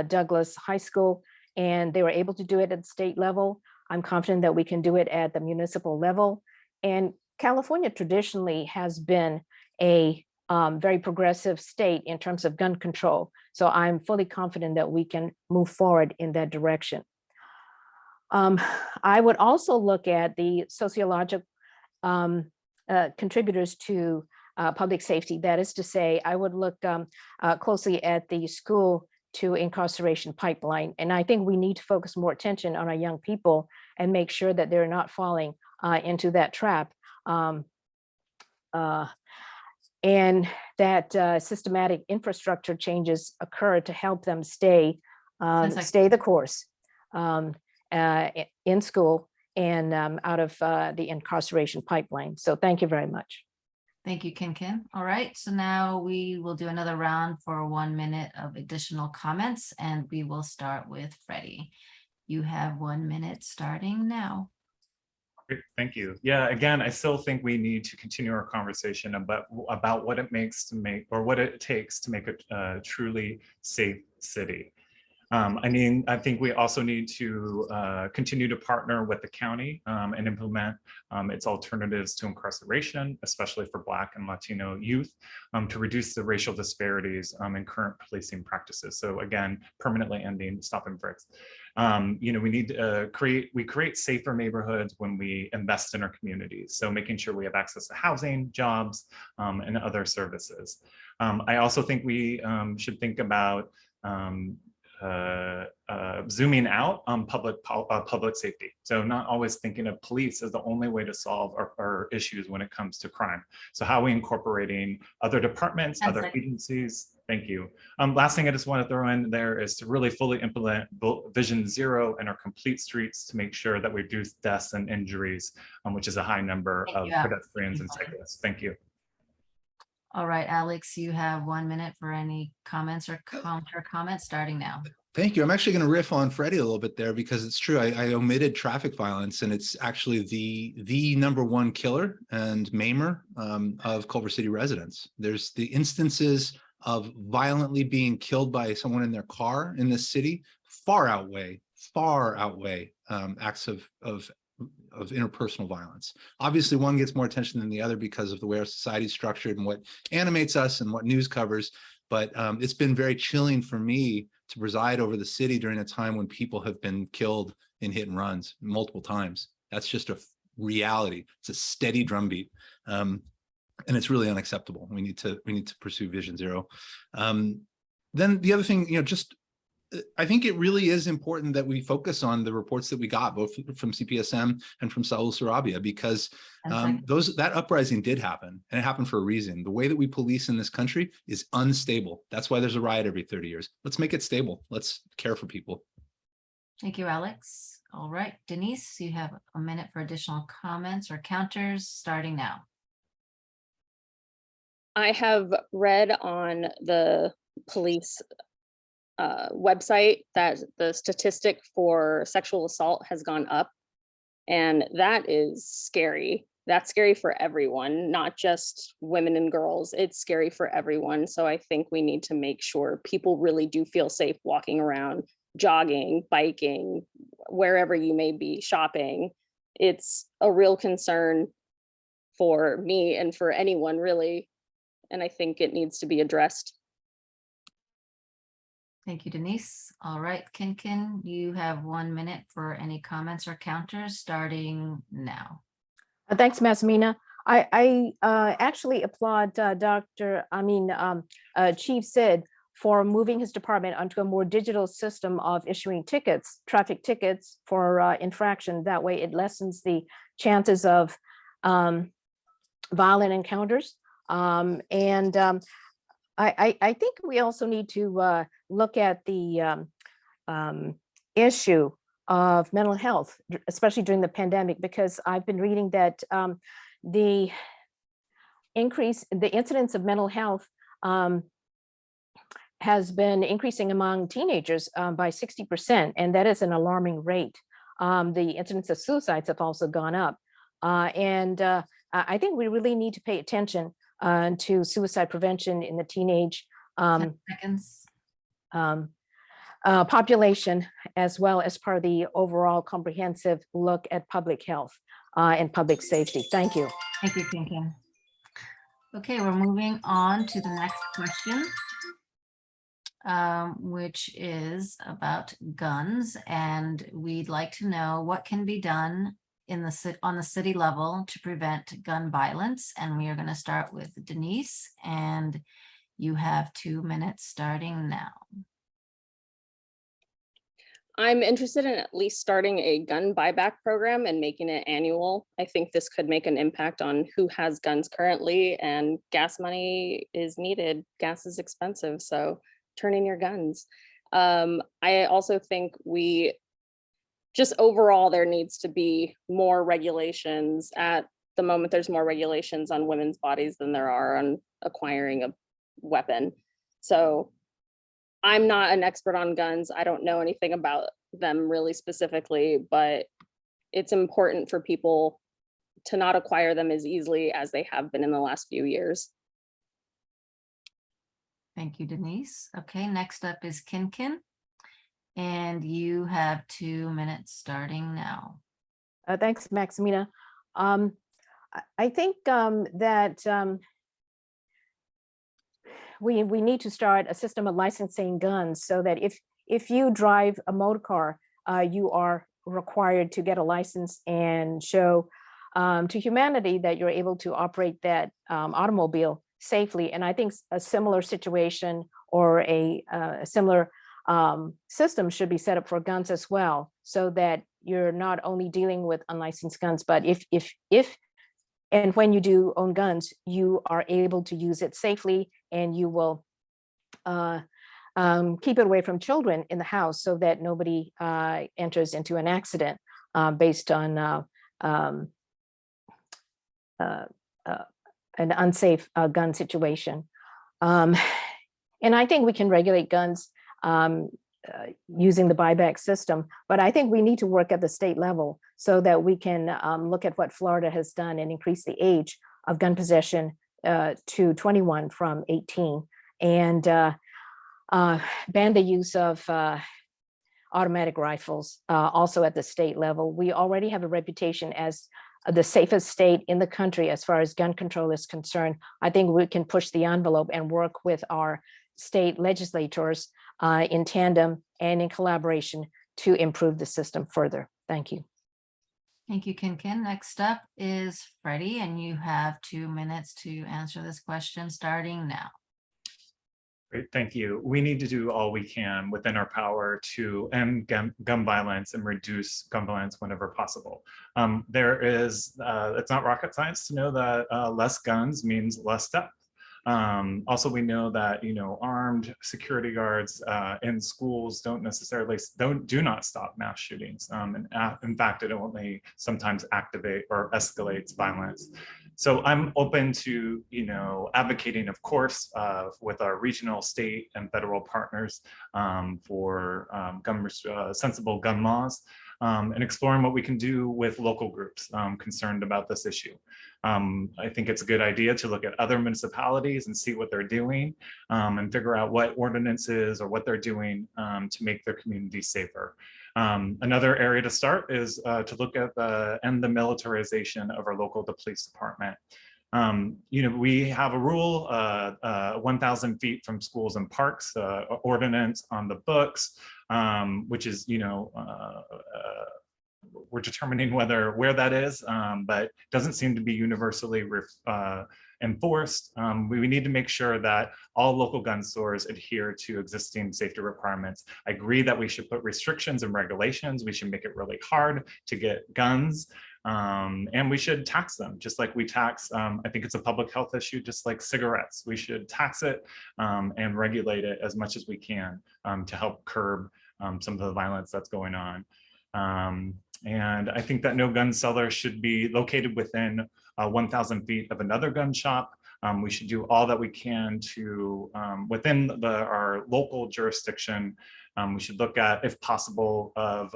Douglas High School, and they were able to do it at the state level. I'm confident that we can do it at the municipal level. And California traditionally has been a very progressive state in terms of gun control. So I'm fully confident that we can move forward in that direction. I would also look at the sociological contributors to public safety. That is to say, I would look closely at the school to incarceration pipeline. And I think we need to focus more attention on our young people and make sure that they're not falling into that trap. And that systematic infrastructure changes occur to help them stay the course in school and out of the incarceration pipeline. So thank you very much. Thank you, Khin Khin. All right, so now we will do another round for 1 minute of additional comments, and we will start with Freddy. You have 1 minute starting now. Great, thank you. Yeah, again, I still think we need to continue our conversation about what it takes to make a truly safe city. I think we also need to continue to partner with the county and implement its alternatives to incarceration, especially for Black and Latino youth, to reduce the racial disparities in current policing practices. So again, permanently ending stop and frisk. We need to create safer neighborhoods when we invest in our communities. So making sure we have access to housing, jobs, and other services. I also think we should think about zooming out on public safety. So not always thinking of police as the only way to solve our issues when it comes to crime. So how are we incorporating other departments, other agencies? Thank you. Last thing I just want to throw in there is to really fully implement Vision Zero in our complete streets to make sure that we reduce deaths and injuries, which is a high number of pedestrians and cyclists. Thank you. All right, Alex, you have 1 minute for any comments or counter comments starting now. Thank you. I'm actually going to riff on Freddie a little bit there because it's true. I omitted traffic violence, and it's actually the #1 killer and maimer of Culver City residents. There's the instances of violently being killed by someone in their car in this city far outweigh acts of interpersonal violence. Obviously, one gets more attention than the other because of the way our society is structured and what animates us and what news covers. But it's been very chilling for me to preside over the city during a time when people have been killed in hit and runs multiple times. That's just a reality. It's a steady drumbeat. And it's really unacceptable. We need to pursue Vision Zero. Then the other thing, I think it really is important that we focus on the reports that we got, both from CPSM and from Saul Sarabia, because that uprising did happen, and it happened for a reason. The way that we police in this country is unstable. That's why there's a riot every 30 years. Let's make it stable. Let's care for people. Thank you, Alex. All right, Denice, you have a minute for additional comments or counters starting now. I have read on the police website that the statistic for sexual assault has gone up, and that is scary. That's scary for everyone, not just women and girls. It's scary for everyone. So I think we need to make sure people really do feel safe walking around, jogging, biking, wherever you may be, shopping. It's a real concern for me and for anyone, really. And I think it needs to be addressed. Thank you, Denice. All right, Khin Khin, you have 1 minute for any comments or counters starting now. Thanks, Maximina. I actually applaud Chief Sid for moving his department onto a more digital system of issuing tickets, traffic tickets for infraction. That way it lessens the chances of violent encounters. I think we also need to look at the issue of mental health, especially during the pandemic, because I've been reading that the incidence of mental health has been increasing among teenagers by 60%, and that is an alarming rate. The incidence of suicides have also gone up. I think we really need to pay attention to suicide prevention in the teenage population, as well as part of the overall comprehensive look at public health and public safety. Thank you. Thank you, Khin Khin. Okay, we're moving on to the next question, which is about guns. And we'd like to know what can be done on the city level to prevent gun violence. And we are going to start with Denice, and you have 2 minutes starting now. I'm interested in at least starting a gun buyback program and making it annual. I think this could make an impact on who has guns currently, and gas money is needed. Gas is expensive, so turn in your guns. I also think overall, there needs to be more regulations. At the moment, there's more regulations on women's bodies than there are on acquiring a weapon. So I'm not an expert on guns. I don't know anything about them really specifically, but it's important for people to not acquire them as easily as they have been in the last few years. Thank you, Denice. Okay, next up is Khin Khin. And you have 2 minutes starting now. Thanks, Maximina. I think that we need to start a system of licensing guns so that if you drive a motor car, you are required to get a license and show to humanity that you're able to operate that automobile safely. And I think a similar situation or a similar system should be set up for guns as well, so that you're not only dealing with unlicensed guns, but if and when you do own guns, you are able to use it safely, and you will keep it away from children in the house so that nobody enters into an accident based on an unsafe gun situation. And I think we can regulate guns using the buyback system, but I think we need to work at the state level so that we can look at what Florida has done and increase the age of gun possession to 21 from 18, and ban the use of automatic rifles also at the state level. We already have a reputation as the safest state in the country as far as gun control is concerned. I think we can push the envelope and work with our state legislators in tandem and in collaboration to improve the system further. Thank you. Thank you, Khin Khin. Next up is Freddy, and you have 2 minutes to answer this question starting now. Great, thank you. We need to do all we can within our power to end gun violence and reduce gun violence whenever possible. It's not rocket science to know that less guns means less death. Also, we know that, armed security guards in schools do not stop mass shootings. In fact, it only sometimes activate or escalates violence. So I'm open to, advocating, of course, with our regional, state, and federal partners for sensible gun laws, and exploring what we can do with local groups concerned about this issue. I think it's a good idea to look at other municipalities and see what they're doing and figure out what ordinances or what they're doing to make their communities safer. Another area to start is to look at end the militarization of our local police department. We have a rule, 1,000 feet from schools and parks, ordinance on the books, which is, we're determining where that is, but doesn't seem to be universally enforced. We need to make sure that all local gun stores adhere to existing safety requirements. I agree that we should put restrictions and regulations. We should make it really hard to get guns, and we should tax them just like we tax, I think it's a public health issue, just like cigarettes. We should tax it and regulate it as much as we can to help curb some of the violence that's going on. And I think that no gun seller should be located within 1,000 feet of another gun shop. We should do all that we can to, within our local jurisdiction, we should look at, if possible, of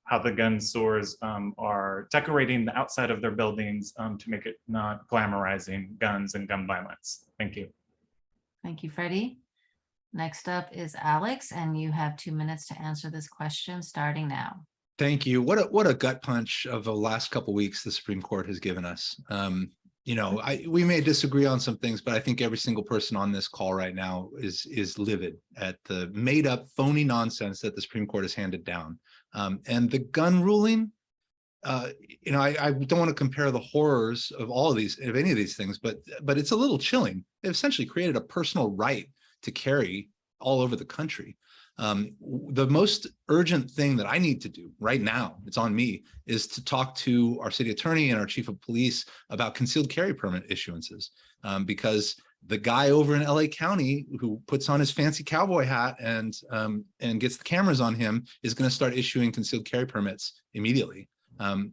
how the gun stores are decorating the outside of their buildings to make it not glamorizing guns and gun violence. Thank you. Thank you, Freddie. Next up is Alex, and you have 2 minutes to answer this question starting now. Thank you. What a gut punch of the last couple of weeks the Supreme Court has given us. We may disagree on some things, but I think every single person on this call right now is livid at the made up phony nonsense that the Supreme Court has handed down. And the gun ruling, I don't want to compare the horrors of any of these things, but it's a little chilling. It essentially created a personal right to carry all over the country. The most urgent thing that I need to do right now, it's on me, is to talk to our city attorney and our chief of police about concealed carry permit issuances, because the guy over in LA County who puts on his fancy cowboy hat and gets the cameras on him is going to start issuing concealed carry permits immediately.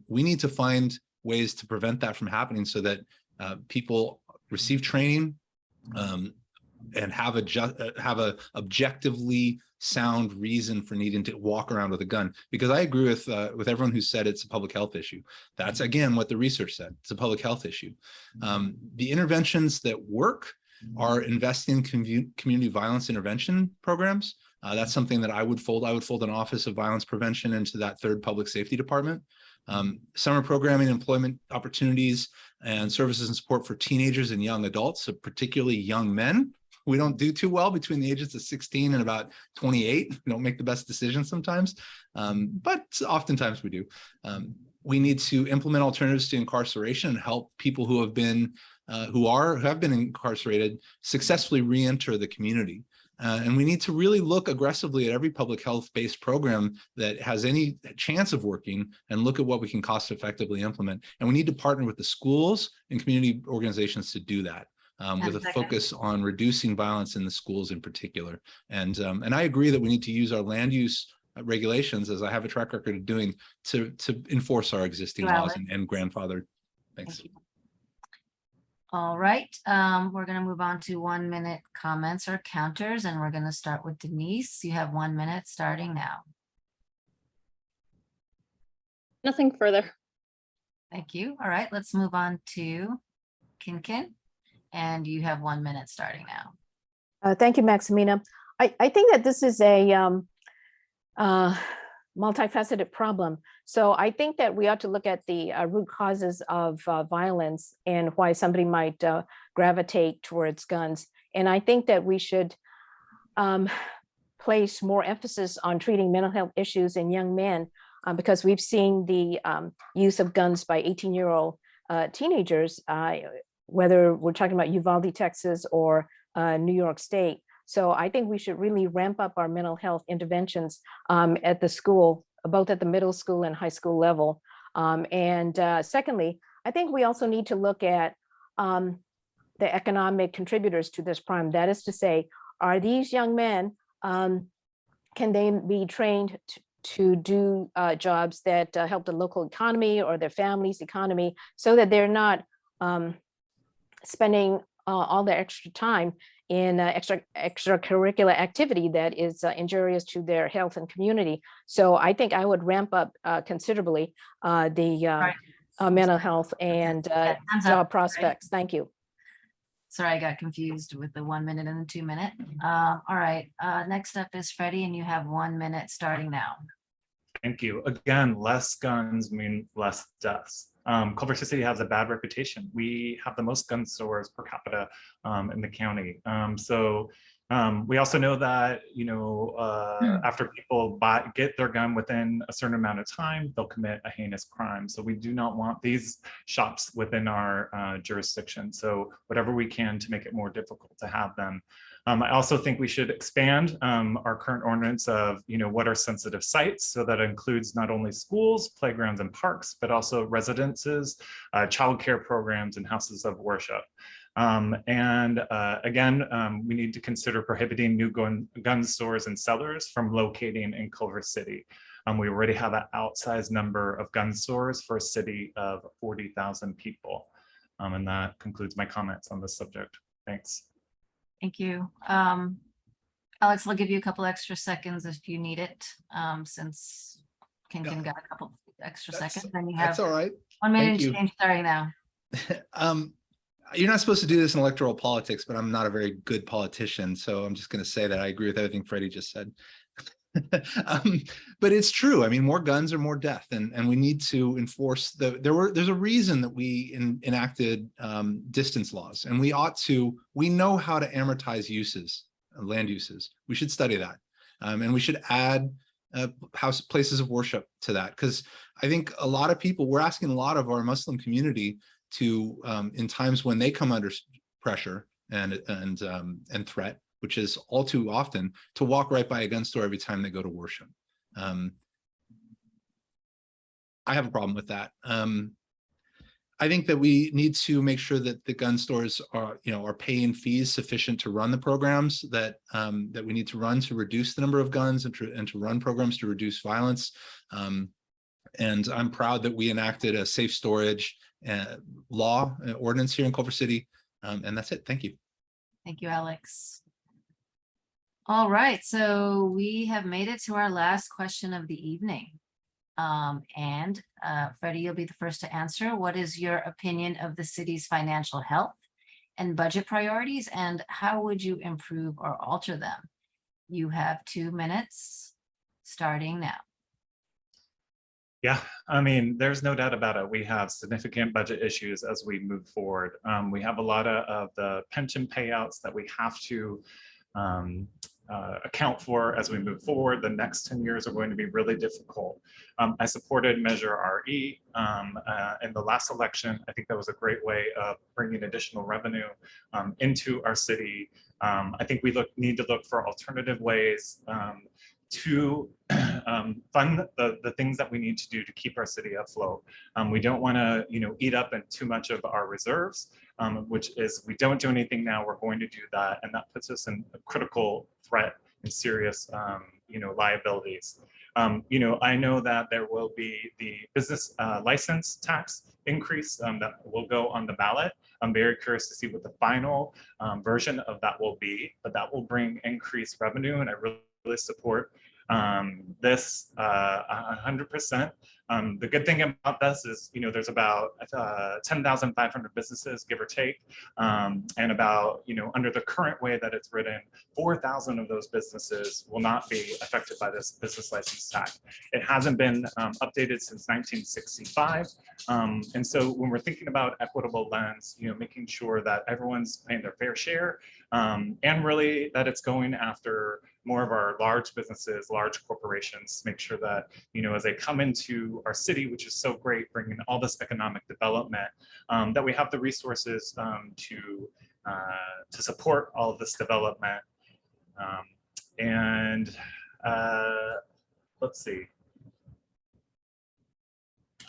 We need to find ways to prevent that from happening so that people receive training and have a objectively sound reason for needing to walk around with a gun. Because I agree with everyone who said it's a public health issue. That's again what the research said. It's a public health issue. The interventions that work are investing in community violence intervention programs. That's something that I would fold. I would fold an Office of Violence Prevention into that third public safety department. Summer programming, employment opportunities, and services and support for teenagers and young adults, so particularly young men. We don't do too well between the ages of 16 and about 28. We don't make the best decisions sometimes, but oftentimes we do. We need to implement alternatives to incarceration and help people who have been incarcerated successfully re-enter the community. And we need to really look aggressively at every public health-based program that has any chance of working and look at what we can cost effectively implement. And we need to partner with the schools and community organizations to do that, with a focus on reducing violence in the schools in particular. And I agree that we need to use our land use regulations, as I have a track record of doing, to enforce our existing laws and grandfather. Thanks. Thank you. All right, we're going to move on to 1 minute comments or counters, and we're going to start with Denice. You have 1 minute starting now. Nothing further. Thank you. All right, let's move on to Khin Khin, and you have 1 minute starting now. Thank you, Maximina. I think that this is a multifaceted problem. So I think that we ought to look at the root causes of violence and why somebody might gravitate towards guns. And I think that we should place more emphasis on treating mental health issues in young men, because we've seen the use of guns by 18-year-old teenagers, whether we're talking about Uvalde, Texas, or New York State. So I think we should really ramp up our mental health interventions at the school, both at the middle school and high school level. Secondly, I think we also need to look at the economic contributors to this crime. That is to say, are these young men, can they be trained to do jobs that help the local economy or their family's economy, so that they're not spending all their extra time in extracurricular activity that is injurious to their health and community. So I think I would ramp up considerably the mental health and job prospects. Thank you. Sorry, I got confused with the 1 minute and the 2 minute. All right, next up is Freddie, and you have 1 minute starting now. Thank you. Again, less guns mean less deaths. Culver City has a bad reputation. We have the most gun stores per capita in the county. We also know that, after people get their gun within a certain amount of time, they'll commit a heinous crime. So we do not want these shops within our jurisdiction. So whatever we can to make it more difficult to have them. I also think we should expand our current ordinance of, what are sensitive sites, so that includes not only schools, playgrounds, and parks, but also residences, childcare programs, and houses of worship. Again, we need to consider prohibiting new gun stores and sellers from locating in Culver City. We already have an outsized number of gun stores for a city of 40,000 people. And that concludes my comments on this subject. Thanks. Thank you. Alex, I'll give you a couple extra seconds if you need it, since Khin Khin got a couple extra seconds. Then you have that's all right. 1 minute and change starting now. You're not supposed to do this in electoral politics, but I'm not a very good politician, so I'm just going to say that I agree with everything Freddie just said. But it's true. I mean, more guns are more death, and we need to enforce there's a reason that we enacted distance laws, and we know how to amortize uses, land uses. We should study that, and we should add places of worship to that, because I think a lot of people, we're asking a lot of our Muslim community to, in times when they come under pressure and threat, which is all too often, to walk right by a gun store every time they go to worship. I have a problem with that. I think that we need to make sure that the gun stores are paying fees sufficient to run the programs that we need to run to reduce the number of guns and to run programs to reduce violence. And I'm proud that we enacted a safe storage law ordinance here in Culver City. And that's it. Thank you. Thank you, Alex. All right, so we have made it to our last question of the evening. Freddie, you'll be the first to answer. What is your opinion of the city's financial health? and budget priorities, and how would you improve or alter them? You have 2 minutes starting now. Yeah, I mean, there's no doubt about it. We have significant budget issues as we move forward. We have a lot of the pension payouts that we have to account for as we move forward. The next 10 years are going to be really difficult. I supported Measure RE in the last election. I think that was a great way of bringing additional revenue into our city. I think we need to look for alternative ways to fund the things that we need to do to keep our city afloat. We don't want to, eat up in too much of our reserves, which is we don't do anything now, we're going to do that, and that puts us in a critical threat and serious, liabilities. I know that there will be the business license tax increase that will go on the ballot. I'm very curious to see what the final version of that will be, but that will bring increased revenue, and I really support this 100%. The good thing about this is, there's about 10,500 businesses, give or take, and about, under the current way that it's written, 4,000 of those businesses will not be affected by this business license tax. It hasn't been updated since 1965. And so when we're thinking about equitable lens, making sure that everyone's paying their fair share, and really that it's going after more of our large businesses, large corporations, make sure that, as they come into our city, which is so great, bringing all this economic development, that we have the resources to support all of this development. Let's see.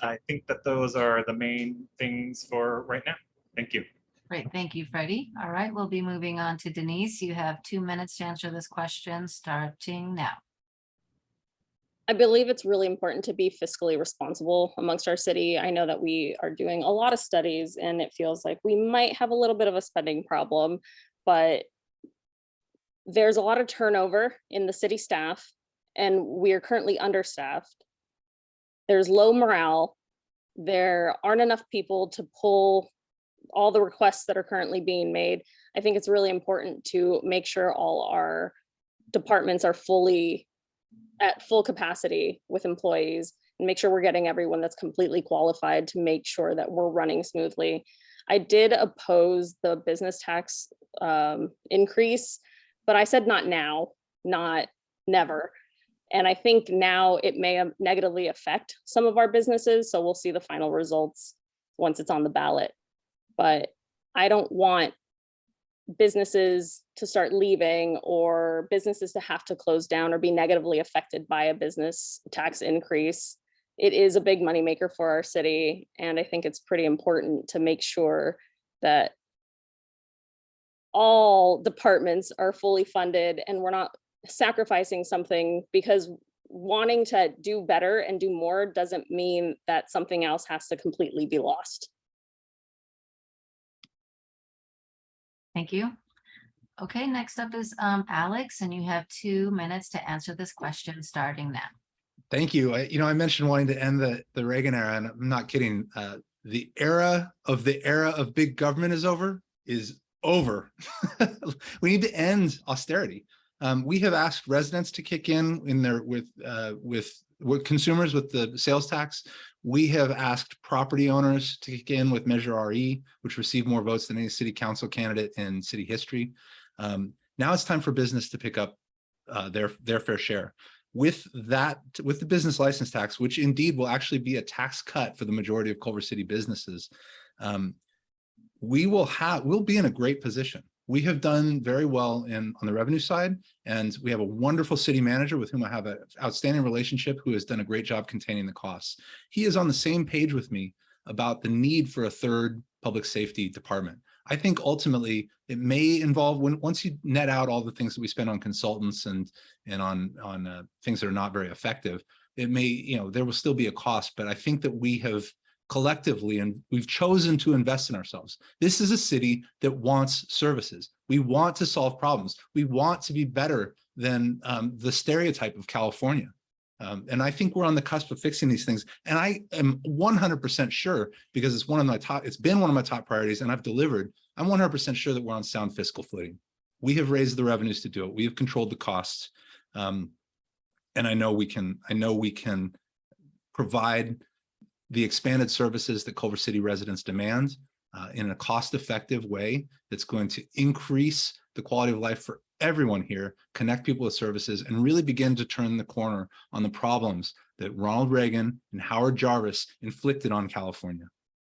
I think that those are the main things for right now. Thank you. Great, thank you, Freddie. All right, we'll be moving on to Denice. You have 2 minutes to answer this question starting now. I believe it's really important to be fiscally responsible amongst our city. I know that we are doing a lot of studies and it feels like we might have a little bit of a spending problem, but there's a lot of turnover in the city staff and we are currently understaffed. There's low morale. There aren't enough people to pull all the requests that are currently being made. I think it's really important to make sure all our departments are fully at full capacity with employees and make sure we're getting everyone that's completely qualified to make sure that we're running smoothly. I did oppose the business tax increase, but I said not now, not never. And I think now it may negatively affect some of our businesses. So we'll see the final results once it's on the ballot. But I don't want businesses to start leaving or businesses to have to close down or be negatively affected by a business tax increase. It is a big moneymaker for our city. And I think it's pretty important to make sure that all departments are fully funded and we're not sacrificing something because wanting to do better and do more doesn't mean that something else has to completely be lost. Thank you. Okay, next up is Alex, and you have 2 minutes to answer this question starting now. Thank you. I mentioned wanting to end the Reagan era, and I'm not kidding. The era of big government is over. We need to end austerity. We have asked residents to kick in there with consumers with the sales tax. We have asked property owners to kick in with Measure RE, which received more votes than any city council candidate in city history. Now it's time for business to pick up their fair share. With the business license tax, which indeed will actually be a tax cut for the majority of Culver City businesses, we'll be in a great position. We have done very well on the revenue side, and we have a wonderful city manager with whom I have an outstanding relationship who has done a great job containing the costs. He is on the same page with me about the need for a third public safety department. I think ultimately it may involve, once you net out all the things that we spend on consultants and on things that are not very effective, it may, there will still be a cost, but I think that we have collectively, and we've chosen to invest in ourselves. This is a city that wants services. We want to solve problems. We want to be better than the stereotype of California. And I think we're on the cusp of fixing these things. And I am 100% sure, because it's been one of my top priorities, and I've delivered, I'm 100% sure that we're on sound fiscal footing. We have raised the revenues to do it. We have controlled the costs. And I know we can provide the expanded services that Culver City residents demand in a cost-effective way that's going to increase the quality of life for everyone here, connect people with services, and really begin to turn the corner on the problems that Ronald Reagan and Howard Jarvis inflicted on California.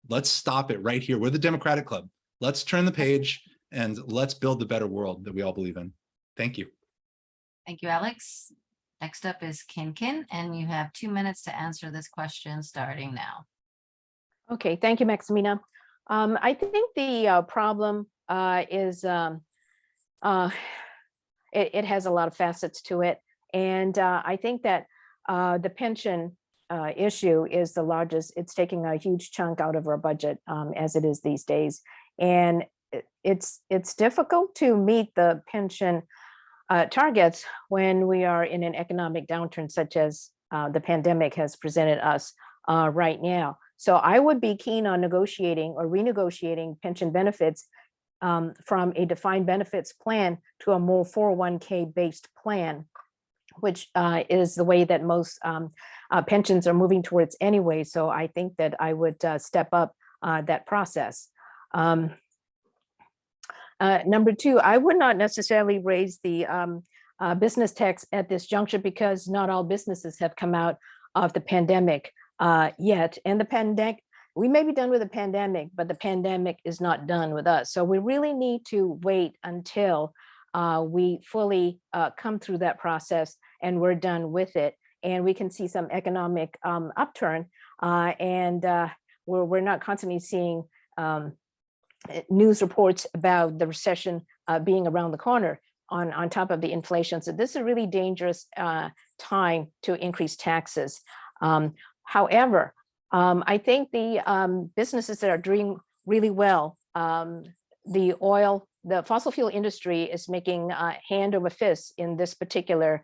Let's stop it right here. We're the Democratic Club. Let's turn the page and let's build the better world that we all believe in. Thank you. Thank you, Alex. Next up is Khin Khin, and you have 2 minutes to answer this question starting now. Okay, thank you, Maximina. I think the problem is it has a lot of facets to it. And I think that the pension issue is the largest. It's taking a huge chunk out of our budget as it is these days. And it's difficult to meet the pension targets when we are in an economic downturn such as the pandemic has presented us right now. So I would be keen on negotiating or renegotiating pension benefits from a defined benefits plan to a more 401k based plan, which is the way that most pensions are moving towards anyway. So I think that I would step up that process. Number two, I would not necessarily raise the business tax at this juncture because not all businesses have come out of the pandemic yet. And the pandemic, we may be done with the pandemic, but the pandemic is not done with us. So we really need to wait until we fully come through that process and we're done with it. And we can see some economic upturn. And we're not constantly seeing news reports about the recession being around the corner on top of the inflation. So this is a really dangerous time to increase taxes. However, I think the businesses that are doing really well, the fossil fuel industry is making hand over fist in this particular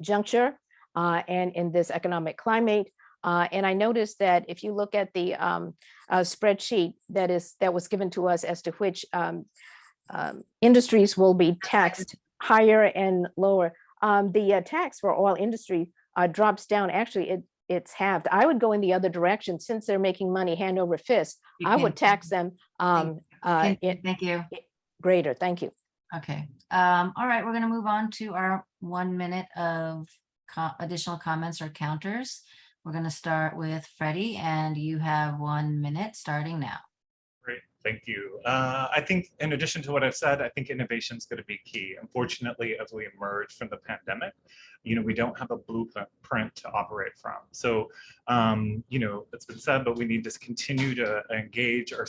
juncture and in this economic climate. And I noticed that if you look at the spreadsheet that was given to us as to which industries will be taxed higher and lower, the tax for oil industry drops down. Actually, it's halved. I would go in the other direction since they're making money hand over fist. I would tax them Thank you. greater. Thank you. Okay. All right, we're going to move on to our 1 minute of additional comments or counters. We're going to start with Freddie, and you have 1 minute starting now. Great, thank you. I think in addition to what I've said, I think innovation is going to be key. Unfortunately, as we emerge from the pandemic, we don't have a blueprint to operate from. So, it's been said, but we need to continue to engage our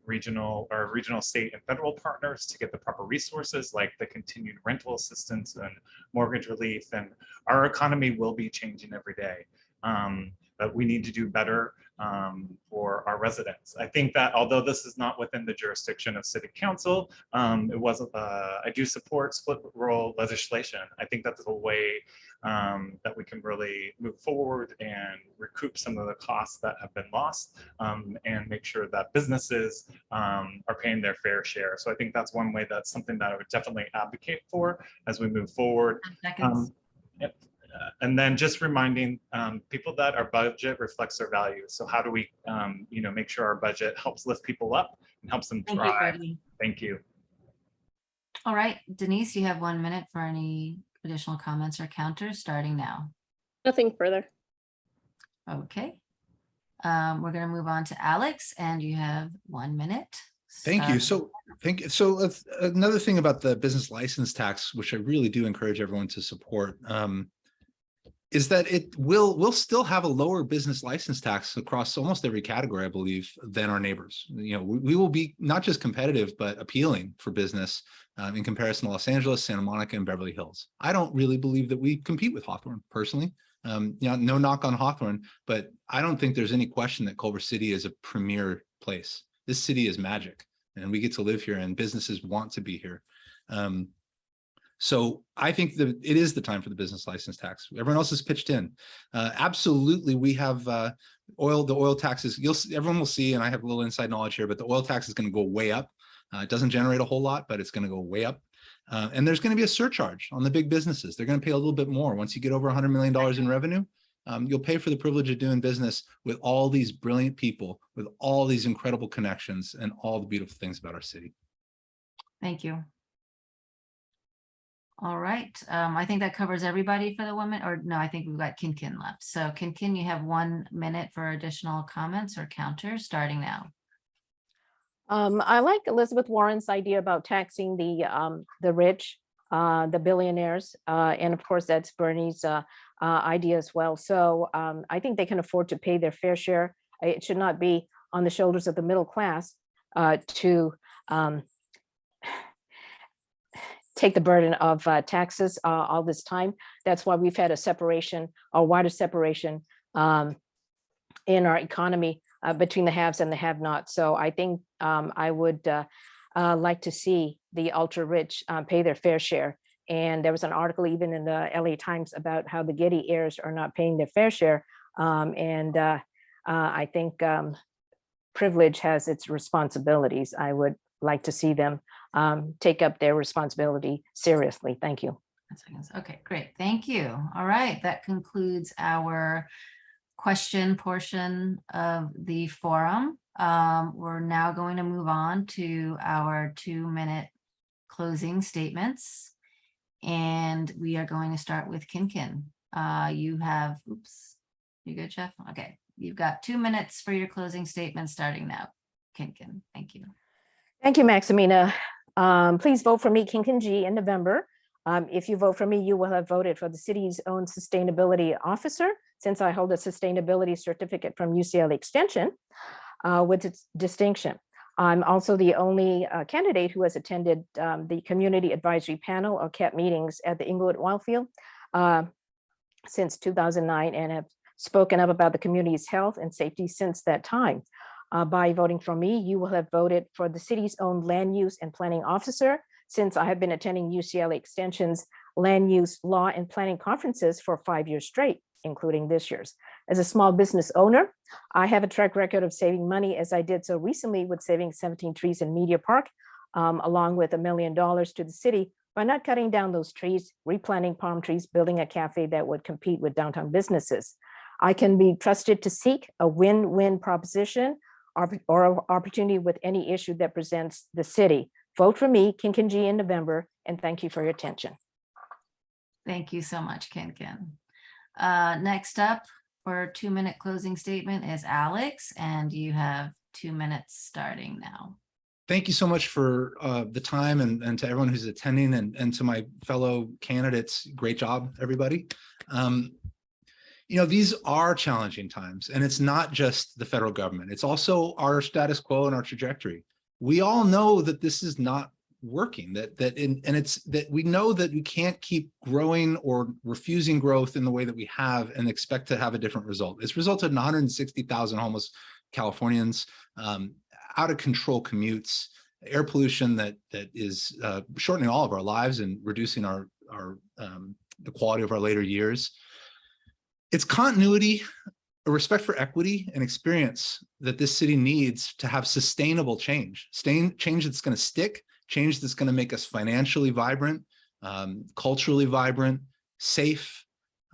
regional, state, and federal partners to get the proper resources like the continued rental assistance and mortgage relief. And our economy will be changing every day. But we need to do better for our residents. I think that although this is not within the jurisdiction of City Council, I do support split role legislation. I think that's a way that we can really move forward and recoup some of the costs that have been lost and make sure that businesses are paying their fair share. So I think that's one way, that's something that I would definitely advocate for as we move forward. Yep. And then just reminding people that our budget reflects their values. So how do we, make sure our budget helps lift people up and helps them thrive? Thank you. All right, Denise, you have 1 minute for any additional comments or counters starting now. Nothing further. Okay. We're going to move on to Alex, and you have 1 minute. Thank you. So another thing about the business license tax, which I really do encourage everyone to support, is that we'll still have a lower business license tax across almost every category, I believe, than our neighbors. We will be not just competitive, but appealing for business in comparison to Los Angeles, Santa Monica, and Beverly Hills. I don't really believe that we compete with Hawthorne personally. No knock on Hawthorne, but I don't think there's any question that Culver City is a premier place. This city is magic, and we get to live here, and businesses want to be here. So I think that it is the time for the business license tax. Everyone else has pitched in. Absolutely, we have the oil taxes. Everyone will see, and I have a little inside knowledge here, but the oil tax is going to go way up. It doesn't generate a whole lot, but it's going to go way up. And there's going to be a surcharge on the big businesses. They're going to pay a little bit more. Once you get over $100 million in revenue, you'll pay for the privilege of doing business with all these brilliant people, with all these incredible connections and all the beautiful things about our city. Thank you. All right, I think that covers everybody for the women, or no, I think we've got Khin Khin left. So Khin Khin, you have 1 minute for additional comments or counters starting now. I like Elizabeth Warren's idea about taxing the rich, the billionaires, and of course that's Bernie's idea as well. So I think they can afford to pay their fair share. It should not be on the shoulders of the middle class to take the burden of taxes all this time. That's why we've had a separation, a wider separation in our economy between the haves and the have-nots. So I think I would like to see the ultra-rich pay their fair share. And there was an article even in the LA Times about how the Getty heirs are not paying their fair share. I think privilege has its responsibilities. I would like to see them take up their responsibility seriously. Thank you. Okay, great. Thank you. All right, that concludes our question portion of the forum. We're now going to move on to our 2-minute closing statements. And we are going to start with Khin Khin. You have, oops, you good, Jeff? Okay, you've got 2 minutes for your closing statement starting now. Khin Khin, thank you. Thank you, Maximina. Please vote for me, Khin Khin Gyi, in November. If you vote for me, you will have voted for the city's own sustainability officer, since I hold a sustainability certificate from UCLA Extension with its distinction. I'm also the only candidate who has attended the Community Advisory Panel or CAP meetings at the Inglewood Wildfield since 2009 and have spoken up about the community's health and safety since that time. By voting for me, you will have voted for the city's own land use and planning officer, since I have been attending UCLA Extension's land use, law, and planning conferences for 5 years straight, including this year's. As a small business owner, I have a track record of saving money, as I did so recently with saving 17 trees in Media Park, along with $1 million to the city by not cutting down those trees, replanting palm trees, building a cafe that would compete with downtown businesses. I can be trusted to seek a win-win proposition or opportunity with any issue that presents the city. Vote for me, Khin Khin Gyi, in November, and thank you for your attention. Thank you so much, Khin Khin. Next up for a 2-minute closing statement is Alex, and you have 2 minutes starting now. Thank you so much for the time and to everyone who's attending and to my fellow candidates. Great job, everybody. You know, these are challenging times, and it's not just the federal government. It's also our status quo and our trajectory. We all know that this is not working, that we know that we can't keep growing or refusing growth in the way that we have and expect to have a different result. It's resulted in 160,000 homeless Californians, out of control commutes, air pollution that is shortening all of our lives and reducing the quality of our later years. It's continuity, a respect for equity and experience that this city needs to have sustainable change, change that's going to stick, change that's going to make us financially vibrant, culturally vibrant, safe,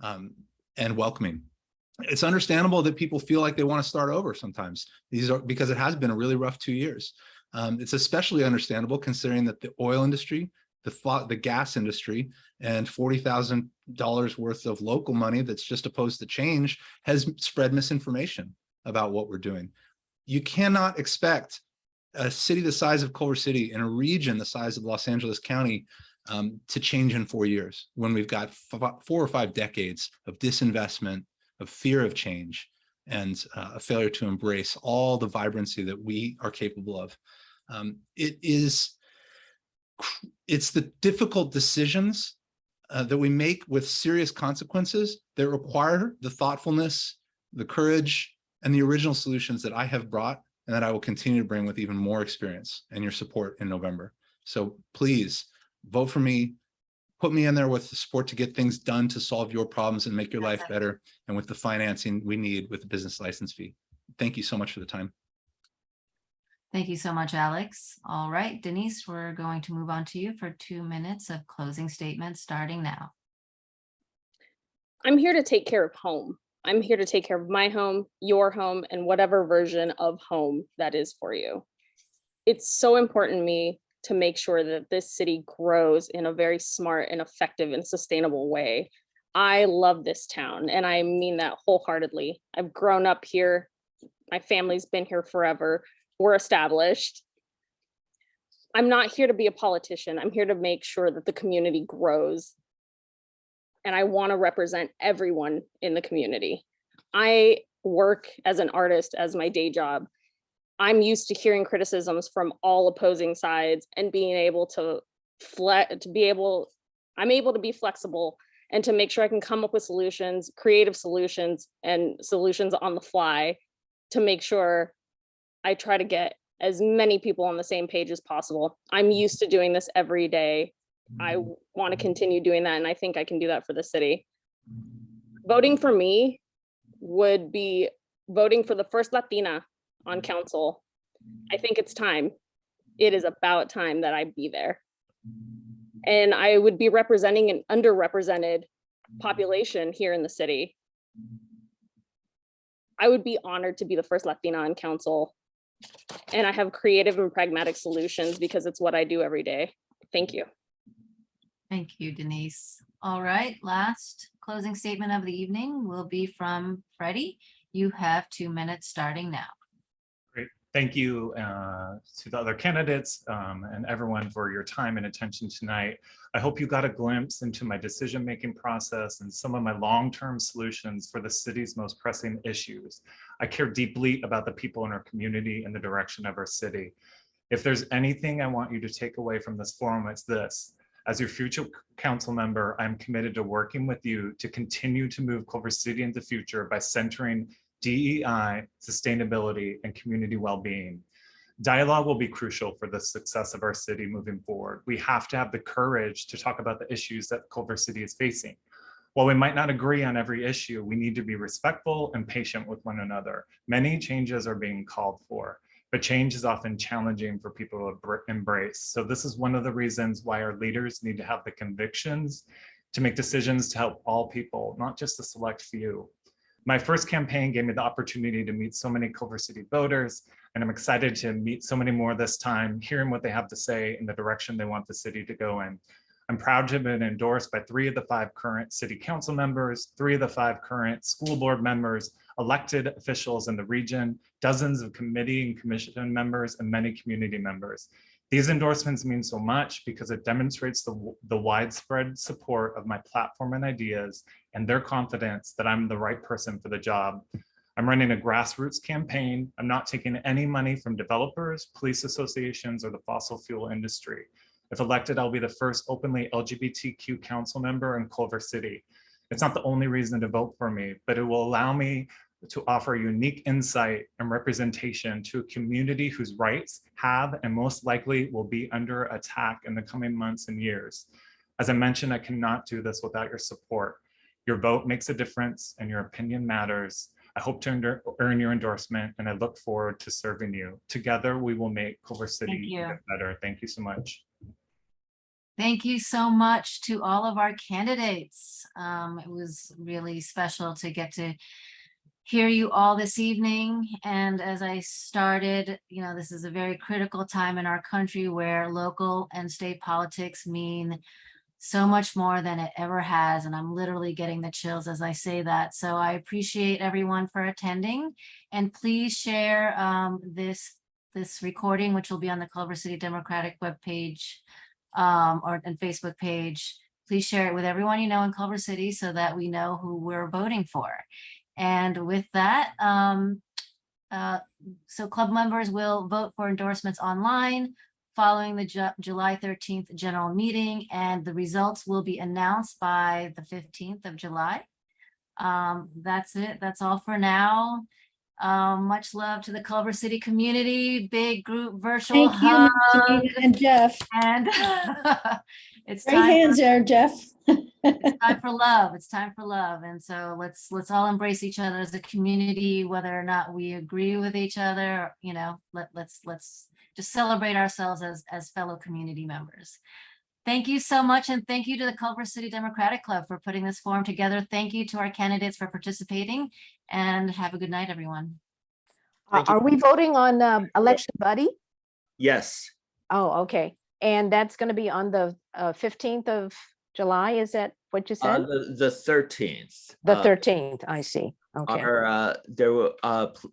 and welcoming. It's understandable that people feel like they want to start over sometimes. Because it has been a really rough 2 years. It's especially understandable considering that the oil industry, the gas industry, and $40,000 worth of local money that's just opposed to change has spread misinformation about what we're doing. You cannot expect a city the size of Culver City in a region the size of Los Angeles County to change in 4 years when we've got 4 or 5 decades of disinvestment, of fear of change, and a failure to embrace all the vibrancy that we are capable of. It's the difficult decisions that we make with serious consequences that require the thoughtfulness, the courage, and the original solutions that I have brought and that I will continue to bring with even more experience and your support in November. So please vote for me, put me in there with the support to get things done to solve your problems and make your life better, and with the financing we need with the business license fee. Thank you so much for the time. Thank you so much, Alex. All right, Denice, we're going to move on to you for 2 minutes of closing statements starting now. I'm here to take care of home. I'm here to take care of my home, your home, and whatever version of home that is for you. It's so important to me to make sure that this city grows in a very smart and effective and sustainable way. I love this town, and I mean that wholeheartedly. I've grown up here. My family's been here forever. We're established. I'm not here to be a politician. I'm here to make sure that the community grows. And I want to represent everyone in the community. I work as an artist as my day job. I'm used to hearing criticisms from all opposing sides and being able to I'm able to be flexible and to make sure I can come up with solutions, creative solutions, and solutions on the fly to make sure I try to get as many people on the same page as possible. I'm used to doing this every day. I want to continue doing that, and I think I can do that for the city. Voting for me would be voting for the first Latina on council. I think it's time. It is about time that I be there. And I would be representing an underrepresented population here in the city. I would be honored to be the first Latina on council. And I have creative and pragmatic solutions because it's what I do every day. Thank you. Thank you, Denice. All right, last closing statement of the evening will be from Freddie. You have 2 minutes starting now. Great. Thank you to the other candidates and everyone for your time and attention tonight. I hope you got a glimpse into my decision-making process and some of my long-term solutions for the city's most pressing issues. I care deeply about the people in our community and the direction of our city. If there's anything I want you to take away from this forum, it's this. As your future council member, I'm committed to working with you to continue to move Culver City into the future by centering DEI, sustainability, and community well-being. Dialogue will be crucial for the success of our city moving forward. We have to have the courage to talk about the issues that Culver City is facing. While we might not agree on every issue, we need to be respectful and patient with one another. Many changes are being called for, but change is often challenging for people to embrace. So this is one of the reasons why our leaders need to have the convictions to make decisions to help all people, not just a select few. My first campaign gave me the opportunity to meet so many Culver City voters, and I'm excited to meet so many more this time, hearing what they have to say in the direction they want the city to go in. I'm proud to have been endorsed by 3 of the 5 current city council members, 3 of the 5 current school board members, elected officials in the region, dozens of committee and commission members, and many community members. These endorsements mean so much because it demonstrates the widespread support of my platform and ideas and their confidence that I'm the right person for the job. I'm running a grassroots campaign. I'm not taking any money from developers, police associations, or the fossil fuel industry. If elected, I'll be the first openly LGBTQ council member in Culver City. It's not the only reason to vote for me, but it will allow me to offer unique insight and representation to a community whose rights have and most likely will be under attack in the coming months and years. As I mentioned, I cannot do this without your support. Your vote makes a difference and your opinion matters. I hope to earn your endorsement, and I look forward to serving you. Together, we will make Culver City better. Thank you so much. Thank you so much to all of our candidates. It was really special to get to hear you all this evening. And as I started, this is a very critical time in our country where local and state politics mean so much more than it ever has. And I'm literally getting the chills as I say that. So I appreciate everyone for attending. And please share this recording, which will be on the Culver City Democratic webpage and Facebook page. Please share it with everyone you know in Culver City so that we know who we're voting for. And with that, so club members will vote for endorsements online following the July 13th general meeting, and the results will be announced by the 15th of July. That's it. That's all for now. Much love to the Culver City community, big group virtual Thank you, hug. Maximina and Jeff. And it's Great time, hands there, Jeff. it's time for love. It's time for love. And so let's all embrace each other as a community, whether or not we agree with each other, you know, let's just celebrate ourselves as fellow community members. Thank you so much. And thank you to the Culver City Democratic Club for putting this forum together. Thank you to our candidates for participating, and have a good night, everyone. Thank you. Are we voting on election buddy? Yes, Oh, okay. And that's going to be on the 15th of July. Is that what you said? the 13th. The 13th, I see. Okay. There will,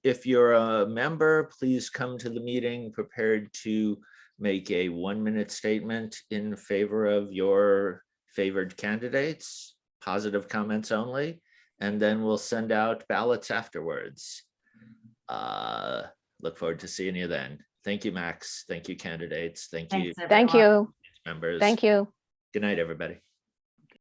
if you're a member, please come to the meeting prepared to make a 1-minute statement in favor of your favored candidates, positive comments only, and then we'll send out ballots afterwards. Look forward to seeing you then. Thank you, Max. Thank you, candidates. Thank you, Thanks, Thank everyone. you. members. Thank you. Good night, everybody.